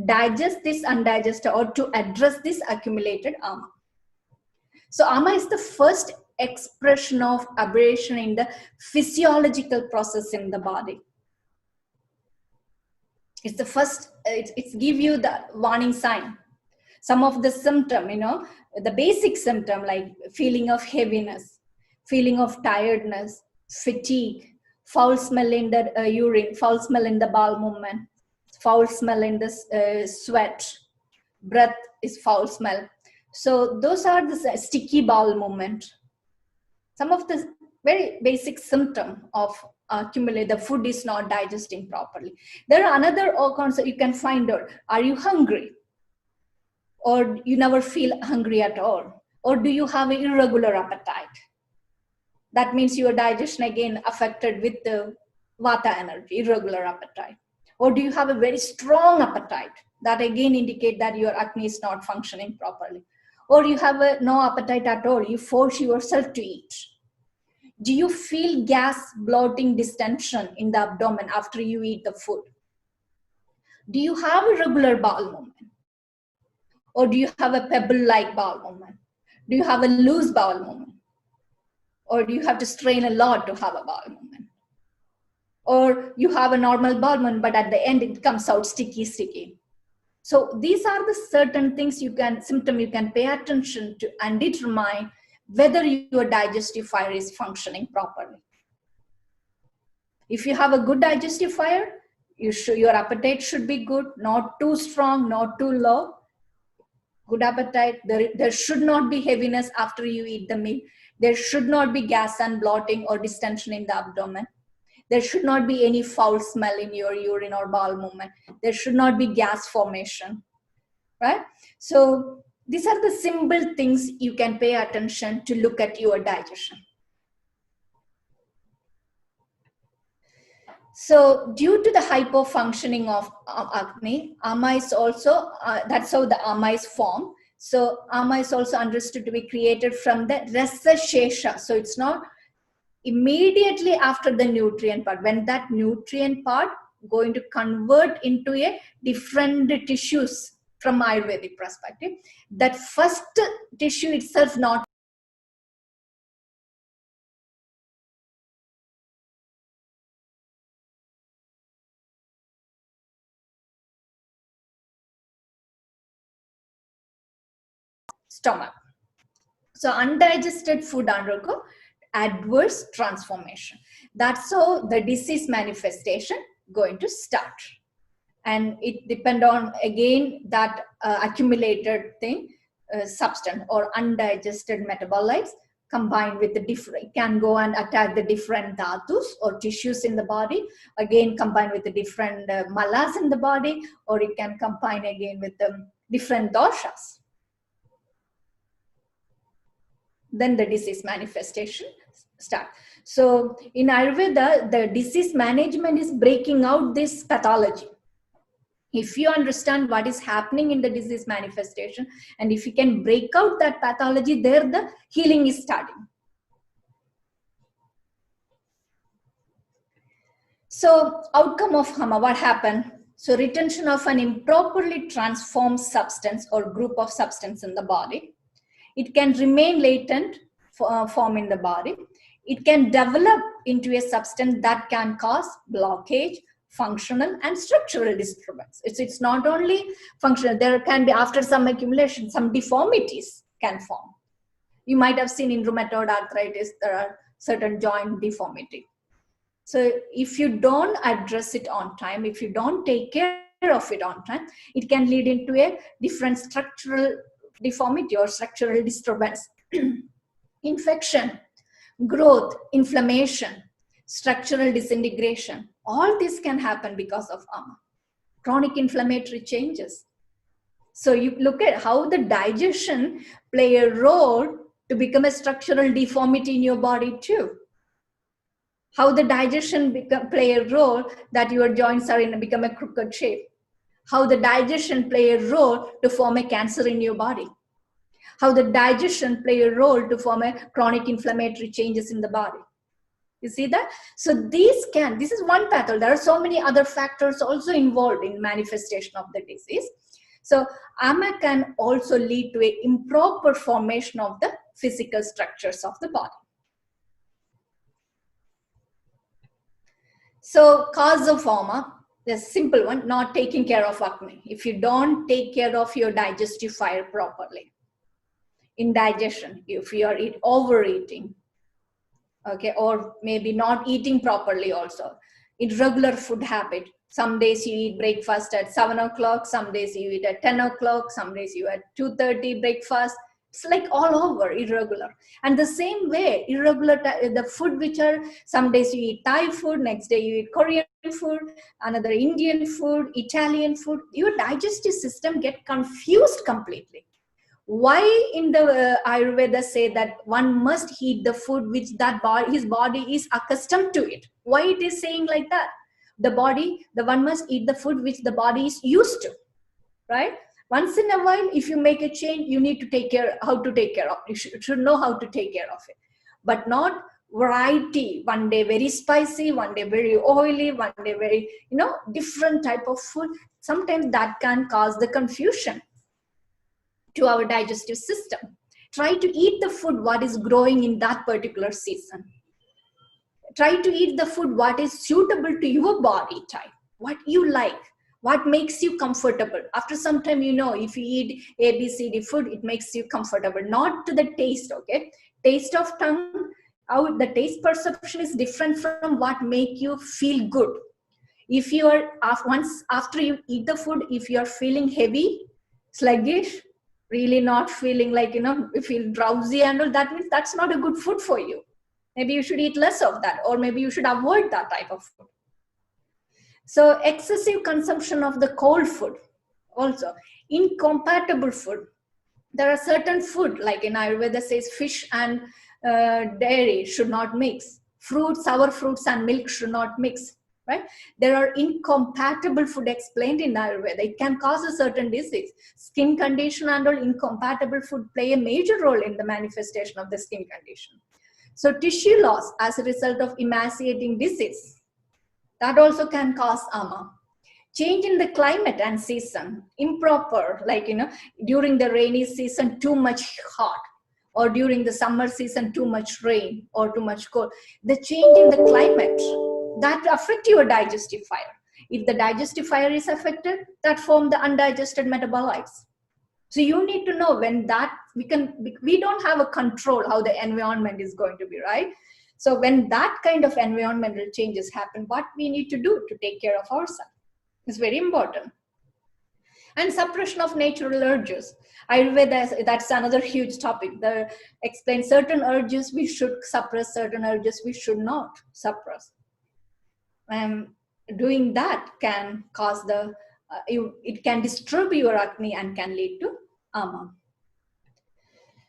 digest this undigested or to address this accumulated Ama. So Ama is the first expression of aberration in the physiological process in the body. It's the first, it's give you the warning sign. Some of the symptom, the basic symptom like feeling of heaviness, feeling of tiredness, fatigue, foul smell in the urine, foul smell in the bowel movement, foul smell in the sweat, breath is foul smell. So those are the sticky bowel movement. Some of the very basic symptom of accumulate the food is not digesting properly. There are another concept you can find out. Are you hungry? Or you never feel hungry at all? Or do you have an irregular appetite? That means your digestion again affected with the vata energy, irregular appetite. Or do you have a very strong appetite? That again indicate that your acne is not functioning properly. Or you have no appetite at all. You force yourself to eat. Do you feel gas, bloating, distension in the abdomen after you eat the food? Do you have a regular bowel movement? Or do you have a pebble-like bowel movement? Do you have a loose bowel movement? Or do you have to strain a lot to have a bowel movement? Or you have a normal bowel movement, but at the end it comes out sticky. So these are the certain things symptom you can pay attention to and determine whether your digestive fire is functioning properly. If you have a good digestive fire, your appetite should be good, not too strong, not too low. Good appetite. There should not be heaviness after you eat the meal. There should not be gas and bloating or distension in the abdomen. There should not be any foul smell in your urine or bowel movement. There should not be gas formation, right? So these are the simple things you can pay attention to look at your digestion. So due to the hypofunctioning of AGNI, Aama is also, that's how the Aama is formed. So Aama is also understood to be created from the Rasa Shesha. So it's not immediately after the nutrient part. When that nutrient part going to convert into a different tissues from Ayurvedic perspective, that first tissue itself not stomach. So undigested food undergo adverse transformation. That's how the disease manifestation going to start. And it depend on, again, that accumulated thing, substance or undigested metabolites combined with the different, can go and attack the different dhatus or tissues in the body, again combined with the different malas in the body, or it can combine again with the different doshas. Then the disease manifestation start. So in Ayurveda, the disease management is breaking out this pathology. If you understand what is happening in the disease manifestation, and if you can break out that pathology, there the healing is starting. So outcome of Aama, what happened? So retention of an improperly transformed substance or group of substance in the body. It can remain latent form in the body. It can develop into a substance that can cause blockage, functional and structural disturbance. It's not only functional, there can be, after some accumulation, some deformities can form. You might have seen in rheumatoid arthritis, there are certain joint deformity. So if you don't address it on time, if you don't take care of it on time, it can lead into a different structural deformity or structural disturbance. Infection, growth, inflammation, structural disintegration, all this can happen because of Aama. Chronic inflammatory changes. So you look at how the digestion play a role to become a structural deformity in your body too. How the digestion play a role that your joints are in become a crooked shape. How the digestion play a role to form a cancer in your body. How the digestion play a role to form a chronic inflammatory changes in the body. You see that? So this is one pathology. There are so many other factors also involved in manifestation of the disease. So Aama can also lead to an improper formation of the physical structures of the body. So cause of Aama, the simple one, not taking care of AGNI. If you don't take care of your digestive fire properly, indigestion, if you are overeating, okay, or maybe not eating properly also, irregular food habit. Some days you eat breakfast at 7 o'clock, some days you eat at 10 o'clock, some days you at 2:30 breakfast. It's like all over irregular. And the same way, irregular, the food which are, some days you eat Thai food, next day you eat Korean food, another Indian food, Italian food, your digestive system get confused completely. Why in the Ayurveda say that one must eat the food which his body is accustomed to it? Why it is saying like that? The one must eat the food which the body is used to, right? Once in a while, if you make a change, you need to how to take care of it. You should know how to take care of it, but not variety. One day very spicy, one day very oily, one day very, different type of food. Sometimes that can cause the confusion. to our digestive system. Try to eat the food what is growing in that particular season. Try to eat the food what is suitable to your body type, what you like, what makes you comfortable. After some time, you know, if you eat ABCD food, it makes you comfortable, not to the taste, okay? Taste of tongue, how the taste perception is different from what make you feel good. If you are, once after you eat the food, if you are feeling heavy, sluggish, really not feeling like, you know, you feel drowsy and all, that means that's not a good food for you. Maybe you should eat less of that, or maybe you should avoid that type of food. So excessive consumption of the cold food, also incompatible food. There are certain food, like in Ayurveda says fish and dairy should not mix. Fruits, sour fruits and milk should not mix, right? There are incompatible food explained in Ayurveda. It can cause a certain disease. Skin condition and all, incompatible food play a major role in the manifestation of the skin condition. So tissue loss as a result of emaciating disease, that also can cause Aama. Change in the climate and season, improper, like, you know, during the rainy season, too much hot, or during the summer season, too much rain or too much cold. The change in the climate, that affect your digestive fire. If the digestive fire is affected, that form the undigested metabolites. So you need to know when that, we don't have a control how the environment is going to be, right? So when that kind of environmental changes happen, what we need to do to take care of ourselves is very important. And suppression of natural urges. Ayurveda, that's another huge topic. They explain certain urges we should suppress, certain urges we should not suppress. Doing that can cause it can disturb your AGNI and can lead to Aama.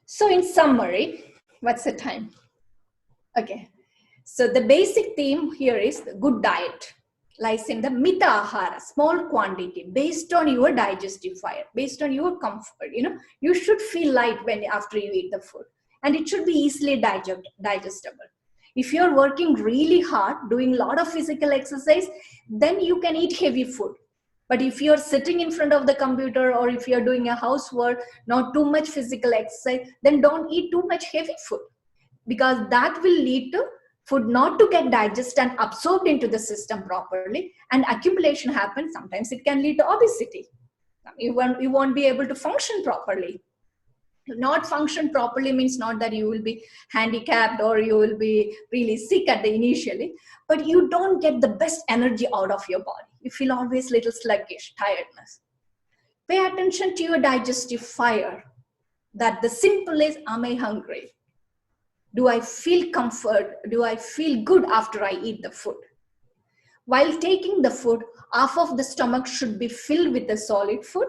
So in summary, what's the time? Okay. So the basic theme here is the good diet lies in the mita ahara, small quantity, based on your digestive fire, based on your comfort. You know, you should feel light after you eat the food, and it should be easily digestible. If you're working really hard, doing a lot of physical exercise, then you can eat heavy food. But if you're sitting in front of the computer, or if you're doing a housework, not too much physical exercise, then don't eat too much heavy food, because that will lead to food not to get digested and absorbed into the system properly, and accumulation happens. Sometimes it can lead to obesity. You won't be able to function properly. Not function properly means not that you will be handicapped or you will be really sick at the initially, but you don't get the best energy out of your body. You feel always little sluggish, tiredness. Pay attention to your digestive fire. That the simple is, am I hungry? Do I feel comfort? Do I feel good after I eat the food? While taking the food, half of the stomach should be filled with the solid food,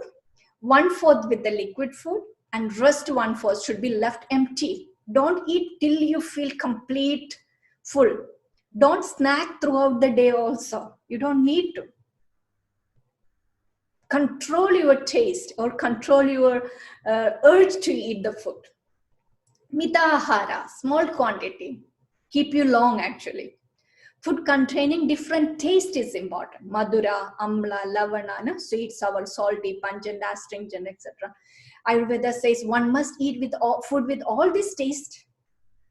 1/4 with the liquid food, and rest 1/4 should be left empty. Don't eat till you feel complete full. Don't snack throughout the day also. You don't need to. Control your taste or control your urge to eat the food. Mita ahara, small quantity, keep you long actually. Food containing different taste is important. Madura, amla, lavana, sweet, sour, salty, pungent, astringent, etc. Ayurveda says one must eat with food with all this taste,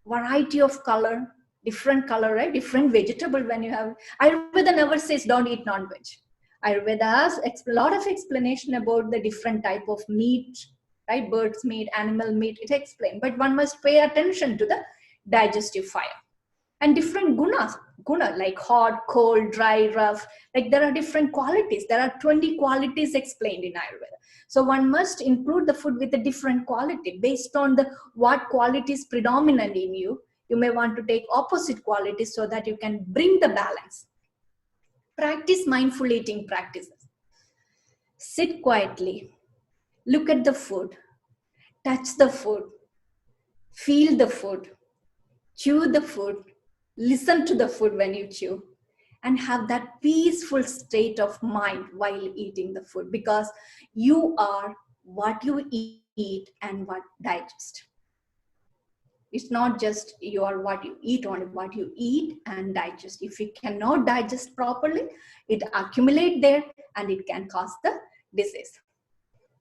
variety of color, different color, right? Different vegetable when you have. Ayurveda never says don't eat non-veg. Ayurveda has a lot of explanation about the different type of meat, right? Bird's meat, animal meat, it explains. But one must pay attention to the digestive fire. And different guna like hot, cold, dry, rough, like there are different qualities. There are 20 qualities explained in Ayurveda. So one must include the food with a different quality based on what quality is predominant in you. You may want to take opposite qualities so that you can bring the balance. Practice mindful eating practices. Sit quietly, look at the food, touch the food, feel the food, chew the food, listen to the food when you chew, and have that peaceful state of mind while eating the food, because you are what you eat and what digest. It's not just you are what you eat, only what you eat and digest. If you cannot digest properly, it accumulates there and it can cause the disease.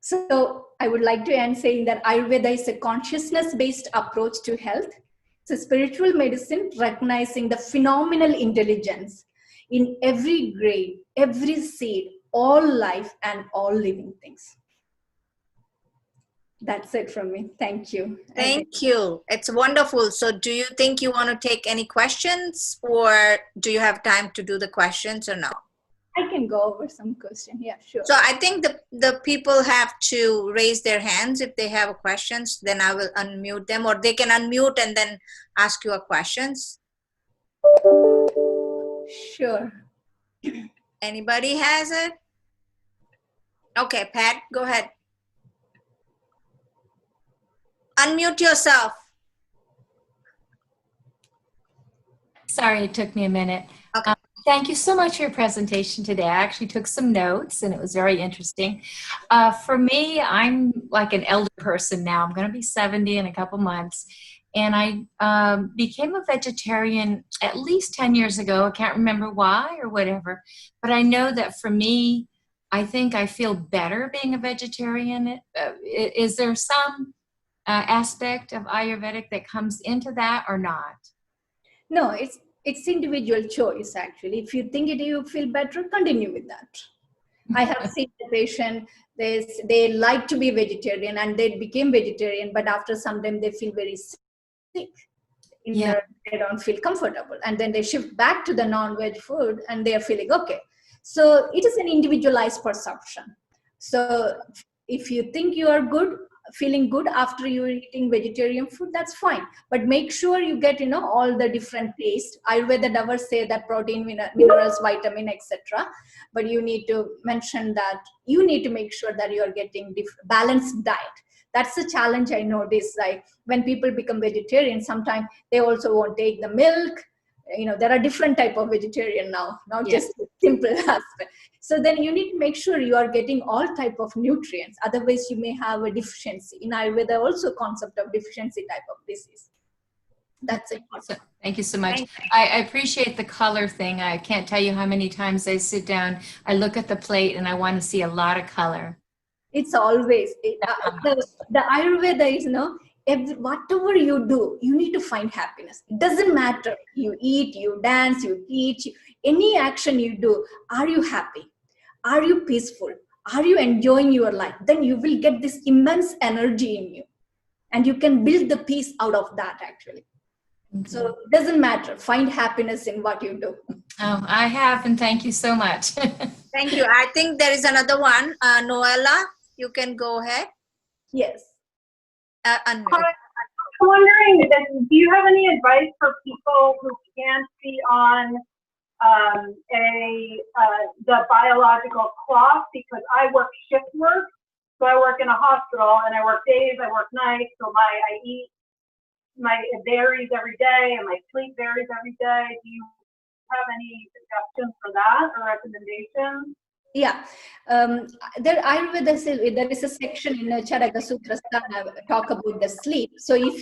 So I would like to end saying that Ayurveda is a consciousness-based approach to health. It's a spiritual medicine recognizing the phenomenal intelligence in every grain, every seed, all life and all living things. That's it from me. Thank you. Thank you. It's wonderful. So do you think you want to take any questions, or do you have time to do the questions or no? I can go over some question. Yeah, sure. So I think the people have to raise their hands if they have questions, then I will unmute them, or they can unmute and then ask you a questions. Sure. Anybody has it? Okay, Pat, go ahead. Unmute yourself. Sorry, it took me a minute. Okay. Thank you so much for your presentation today. I actually took some notes and it was very interesting. For me, I'm like an elder person now. I'm going to be 70 in a couple months. And I became a vegetarian at least 10 years ago. I can't remember why or whatever. But I know that for me, I think I feel better being a vegetarian. Is there some aspect of Ayurvedic that comes into that or not? No, it's individual choice actually. If you think you feel better, continue with that. I have seen the patient, they like to be vegetarian and they became vegetarian, but after some time they feel very sick. Yeah. They don't feel comfortable, and then they shift back to the non-veg food and they are feeling okay. So it is an individualized perception. So if you think you are good, feeling good after you're eating vegetarian food, that's fine, but make sure you get all the different taste. Ayurveda never say that protein, minerals, vitamin, etc., but you need to mention that you need to make sure that you are getting balanced diet. That's the challenge I notice. Like when people become vegetarian, sometimes they also won't take the milk. There are different type of vegetarian now, not just simple aspect. So then you need to make sure you are getting all type of nutrients. Otherwise, you may have a deficiency. In Ayurveda, also concept of deficiency type of disease. That's it. Thank you so much. I appreciate the color thing. I can't tell you how many times I sit down, I look at the plate, and I want to see a lot of color. It's always the Ayurveda is whatever you do, you need to find happiness. It doesn't matter. You eat, you dance, you teach, any action you do. Are you happy? Are you peaceful? Are you enjoying your life? Then you will get this immense energy in you, and you can build the peace out of that actually. Okay. So it doesn't matter. Find happiness in what you do. Oh, I have, and thank you so much. Thank you. I think there is another one. Noella, you can go ahead. Yes. I'm wondering, do you have any advice for people who can't be on the biological clock? Because I work shift work, so I work in a hospital and I work days, I work nights, so it varies every day and my sleep varies every day. Do you have any suggestions for that or recommendations? Yeah, there is a section in Charaka Sutra talk about the sleep. So if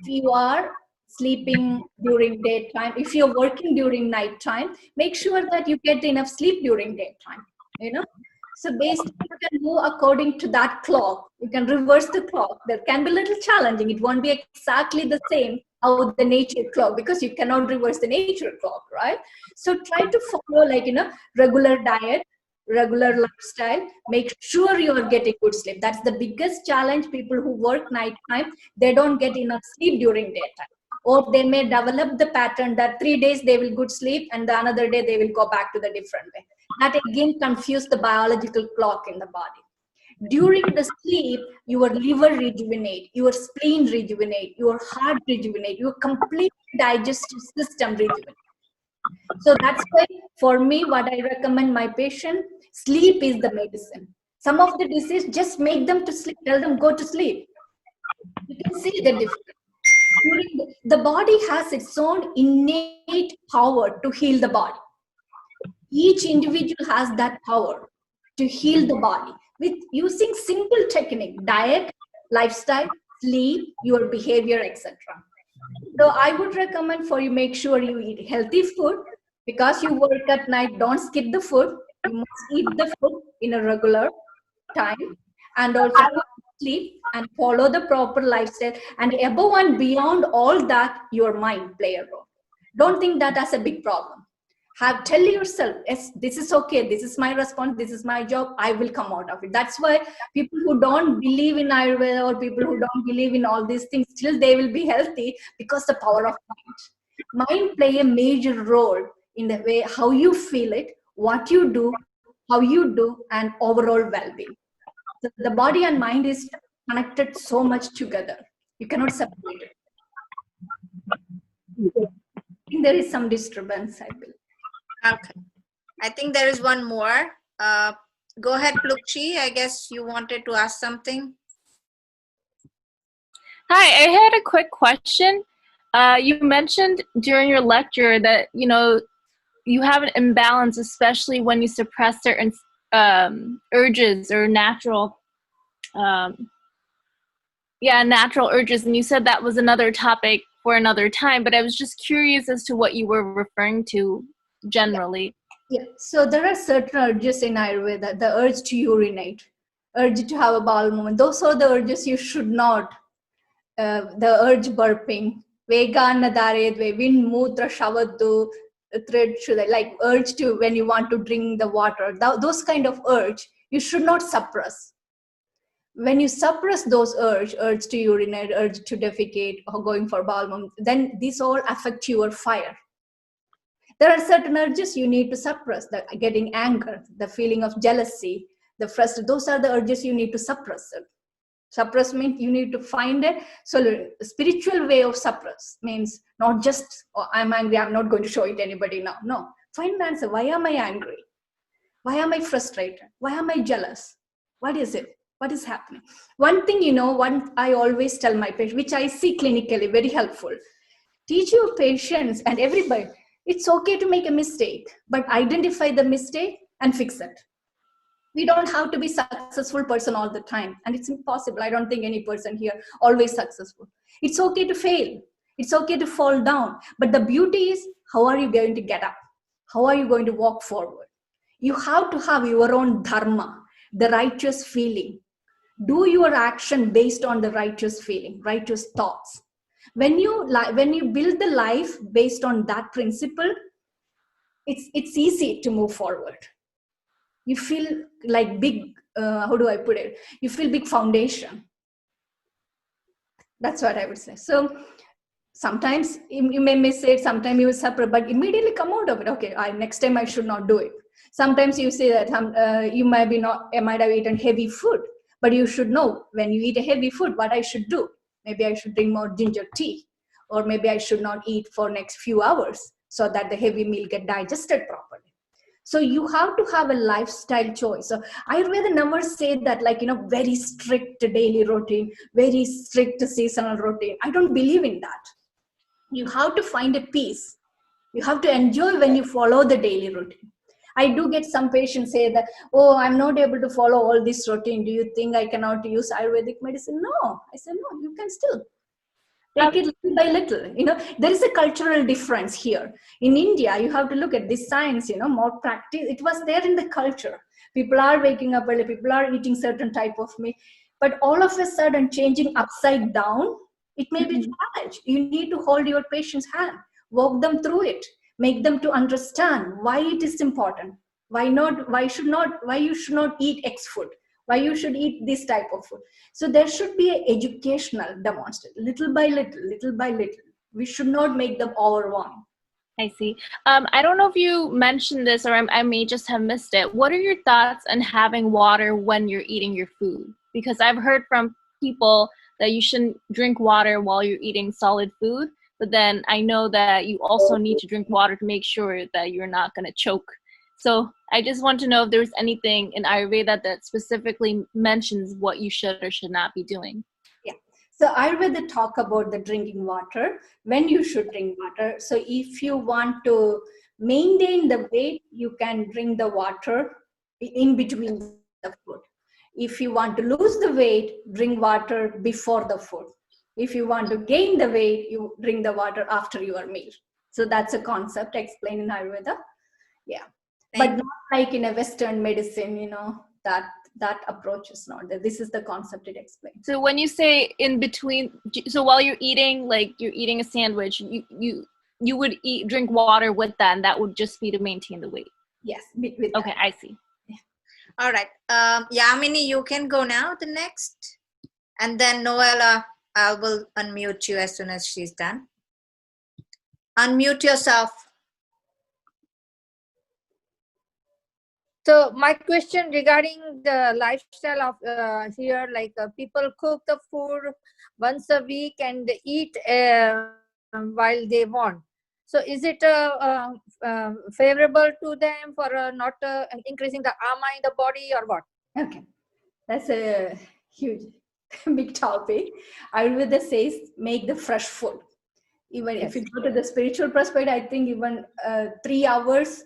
you are sleeping during daytime, if you're working during nighttime, make sure that you get enough sleep during daytime. So basically you can move according to that clock. You can reverse the clock. That can be a little challenging. It won't be exactly the same how the nature clock, because you cannot reverse the nature clock, right? So try to follow regular diet, regular lifestyle. Make sure you are getting good sleep. That's the biggest challenge. People who work nighttime, they don't get enough sleep during daytime. Or they may develop the pattern that 3 days they will good sleep and the another day they will go back to the different way. That again confuse the biological clock in the body. During the sleep, your liver rejuvenate, your spleen rejuvenate, your heart rejuvenate, your complete digestive system rejuvenate. So that's why for me, what I recommend my patient, sleep is the medicine. Some of the disease, just make them to sleep, tell them go to sleep. You can see the difference. The body has its own innate power to heal the body. Each individual has that power to heal the body with using simple technique, diet, lifestyle, sleep, your behavior, etc. So I would recommend for you, make sure you eat healthy food. Because you work at night, don't skip the food. You must eat the food in a regular. time, and also sleep and follow the proper lifestyle. And above and beyond all that, your mind play a role. Don't think that as a big problem. Tell yourself, yes, this is okay, this is my response, this is my job, I will come out of it. That's why people who don't believe in Ayurveda or people who don't believe in all these things, still they will be healthy, because the power of mind play a major role in the way how you feel it, what you do, how you do, and overall well-being. The body and mind is connected so much together. You cannot separate it. I think there is some disturbance, I believe. Okay. I think there is one more. Go ahead, Plukshi. I guess you wanted to ask something. Hi, I had a quick question. You mentioned during your lecture that, you have an imbalance, especially when you suppress certain urges or natural urges. And you said that was another topic for another time, but I was just curious as to what you were referring to generally. Yeah, so there are certain urges in Ayurveda, the urge to urinate, urge to have a bowel movement. Those are the urges you should not, the urge burping, vegana daredve, vin mutra shavaddu, thread like urge to when you want to drink the water, those kind of urge, you should not suppress. When you suppress those urge to urinate, urge to defecate, or going for bowel movement, then these all affect your fire. There are certain urges you need to suppress, the getting anger, the feeling of jealousy, the frustration. Those are the urges you need to suppress. Suppress means you need to find a spiritual way of suppress. Means not just, oh, I'm angry, I'm not going to show it to anybody now. No, find an answer. Why am I angry? Why am I frustrated? Why am I jealous? What is it? What is happening? One thing, one I always tell my patients, which I see clinically very helpful. Teach your patients and everybody, it's okay to make a mistake, but identify the mistake and fix it. We don't have to be successful person all the time, and it's impossible. I don't think any person here always successful. It's okay to fail. It's okay to fall down. But the beauty is, how are you going to get up? How are you going to walk forward? You have to have your own dharma, the righteous feeling. Do your action based on the righteous feeling, righteous thoughts. When you build the life based on that principle, it's easy to move forward. You feel like big, how do I put it? You feel big foundation. That's what I would say. So sometimes you may miss it, sometimes you will suffer, but immediately come out of it. Okay, next time I should not do it. Sometimes you say that you might have eaten heavy food, but you should know when you eat a heavy food, what I should do. Maybe I should drink more ginger tea, or maybe I should not eat for next few hours so that the heavy meal get digested properly. So you have to have a lifestyle choice. So Ayurveda never say that very strict daily routine, very strict seasonal routine. I don't believe in that. You have to find a peace. You have to enjoy when you follow the daily routine. I do get some patients say that, oh, I'm not able to follow all this routine. Do you think I cannot use Ayurvedic medicine? No. I said, no, you can still. Take it little by little. There is a cultural difference here. In India, you have to look at this science, more practice. It was there in the culture. People are waking up early, people are eating certain type of meat. But all of a sudden, changing upside down, it may be a challenge. You need to hold your patient's hand, walk them through it, make them to understand why it is important. Why you should not eat X food. Why you should eat this type of food. So there should be an educational demonstration, little by little. We should not make them overwhelmed. I see. I don't know if you mentioned this, or I may just have missed it. What are your thoughts on having water when you're eating your food? Because I've heard from people that you shouldn't drink water while you're eating solid food, but then I know that you also need to drink water to make sure that you're not going to choke. So I just want to know if there's anything in Ayurveda that specifically mentions what you should or should not be doing. Yeah. So Ayurveda talk about the drinking water, when you should drink water. So if you want to maintain the weight, you can drink the water in between the food. If you want to lose the weight, drink water before the food. If you want to gain the weight, you drink the water after your meal. So that's a concept explained in Ayurveda. Yeah. But not like in a Western medicine, that approach is not there. This is the concept it explains. So when you say in between, so while you're eating, like you're eating a sandwich, you would drink water with that, and that would just be to maintain the weight. Yes, with Okay, that. I see. All right. Yamini, you can go now, the next. And then Noella, I will unmute you as soon as she's done. Unmute yourself. So my question regarding the lifestyle of here, like people cook the food once a week and eat while they want. So is it favorable to them for not increasing the ama in the body or what? Okay, that's a huge, big topic. Ayurveda says make the fresh food. Even if you go to the spiritual perspective, I think even 3 hours,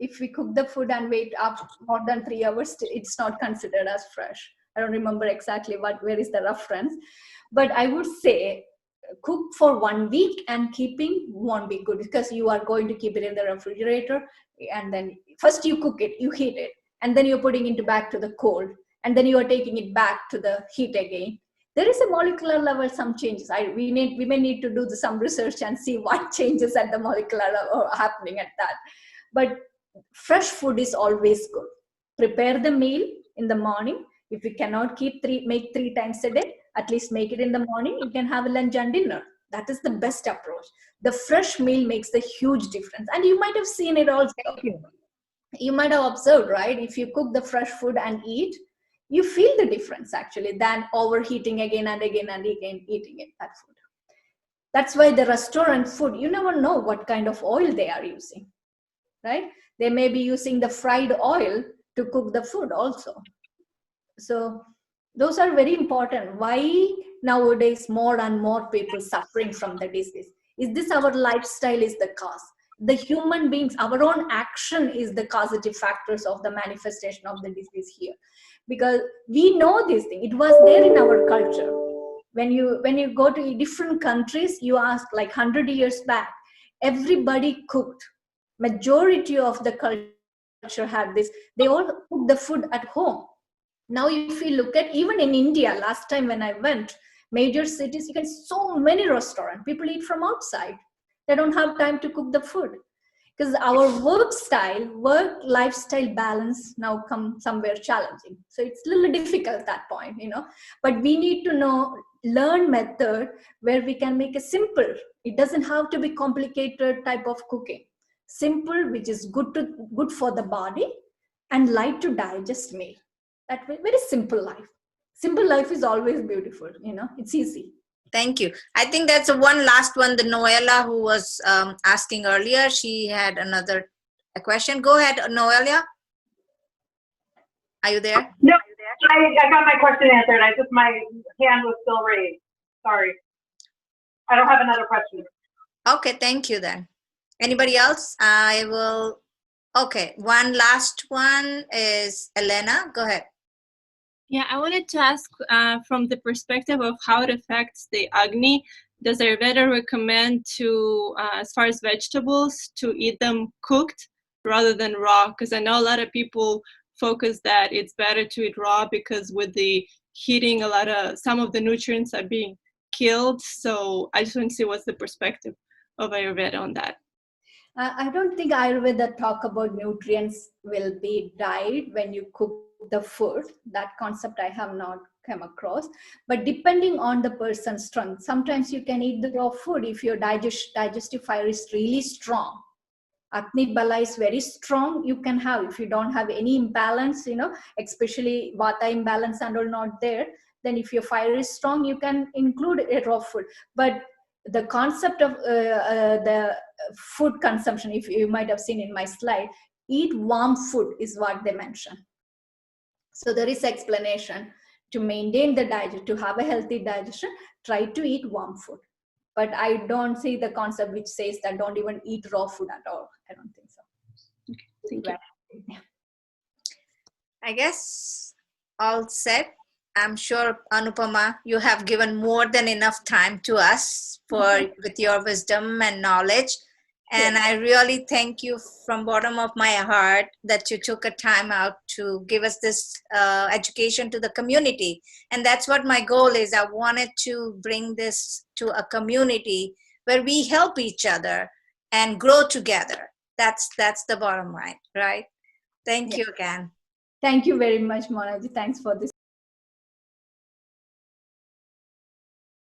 if we cook the food and wait up more than 3 hours, it's not considered as fresh. I don't remember exactly where is the reference, but I would say cook for 1 week and keeping won't be good, because you are going to keep it in the refrigerator, and then first you cook it, you heat it, and then you're putting it back to the cold, and then you are taking it back to the heat again. There is a molecular level, some changes. We may need to do some research and see what changes at the molecular level are happening at that. But fresh food is always good. Prepare the meal in the morning. If you cannot make 3 times a day, at least make it in the morning. You can have a lunch and dinner. That is the best approach. The fresh meal makes a huge difference. And you might have seen it also. You might have observed, right? If you cook the fresh food and eat, you feel the difference actually than overheating again and again and again eating that food. That's why the restaurant food, you never know what kind of oil they are using, right? They may be using the fried oil to cook the food also. So those are very important. Why nowadays more and more people suffering from the disease? Is this our lifestyle is the cause? The human beings, our own action is the causative factors of the manifestation of the disease here. Because we know this thing, it was there in our culture. When you go to different countries, you ask like 100 years back, everybody cooked. Majority of the culture had this. They all cook the food at home. Now if you look at, even in India, last time when I went, major cities, you can so many restaurants. People eat from outside. They don't have time to cook the food. Because our work-lifestyle balance now comes somewhere challenging. So it's a little difficult at that point, But we need to learn method where we can make it simple. It doesn't have to be complicated type of cooking. Simple, which is good for the body, and light to digest meal. That very simple life. Simple life is always beautiful, it's easy. Thank you. I think that's the one last one, the Noella who was asking earlier. She had a question. Go ahead, Noella. Are you there? No, I got my question answered. My hand was still raised. Sorry. I don't have another question. Okay, thank you then. Anybody else? Okay, one last one is Elena. Go ahead. Yeah, I wanted to ask from the perspective of how it affects the AGNI. Does Ayurveda recommend to, as far as vegetables, to eat them cooked rather than raw? Because I know a lot of people focus that it's better to eat raw because with the heating, some of the nutrients are being killed. So I just want to see what's the perspective of Ayurveda on that. I don't think Ayurveda talk about nutrients will be died when you cook the food. That concept I have not come across. But depending on the person's strength, sometimes you can eat the raw food if your digestive fire is really strong. Agni Bala is very strong. You can have, if you don't have any imbalance, especially Vata imbalance and all not there, then if your fire is strong, you can include a raw food. But the concept of the food consumption, if you might have seen in my slide, eat warm food is what they mention. So there is explanation to maintain the digestion, to have a healthy digestion, try to eat warm food. But I don't see the concept which says that don't even eat raw food at all. I don't think so. Okay, thank you. I guess all set. I'm sure, Anupama, you have given more than enough time to us with your wisdom and knowledge. And I really thank you from bottom of my heart that you took a time out to give us this education to the community. And that's what my goal is. I wanted to bring this to a community where we help each other and grow together. That's the bottom line, right? Thank you again. Thank you very much, Monaji. Thanks for this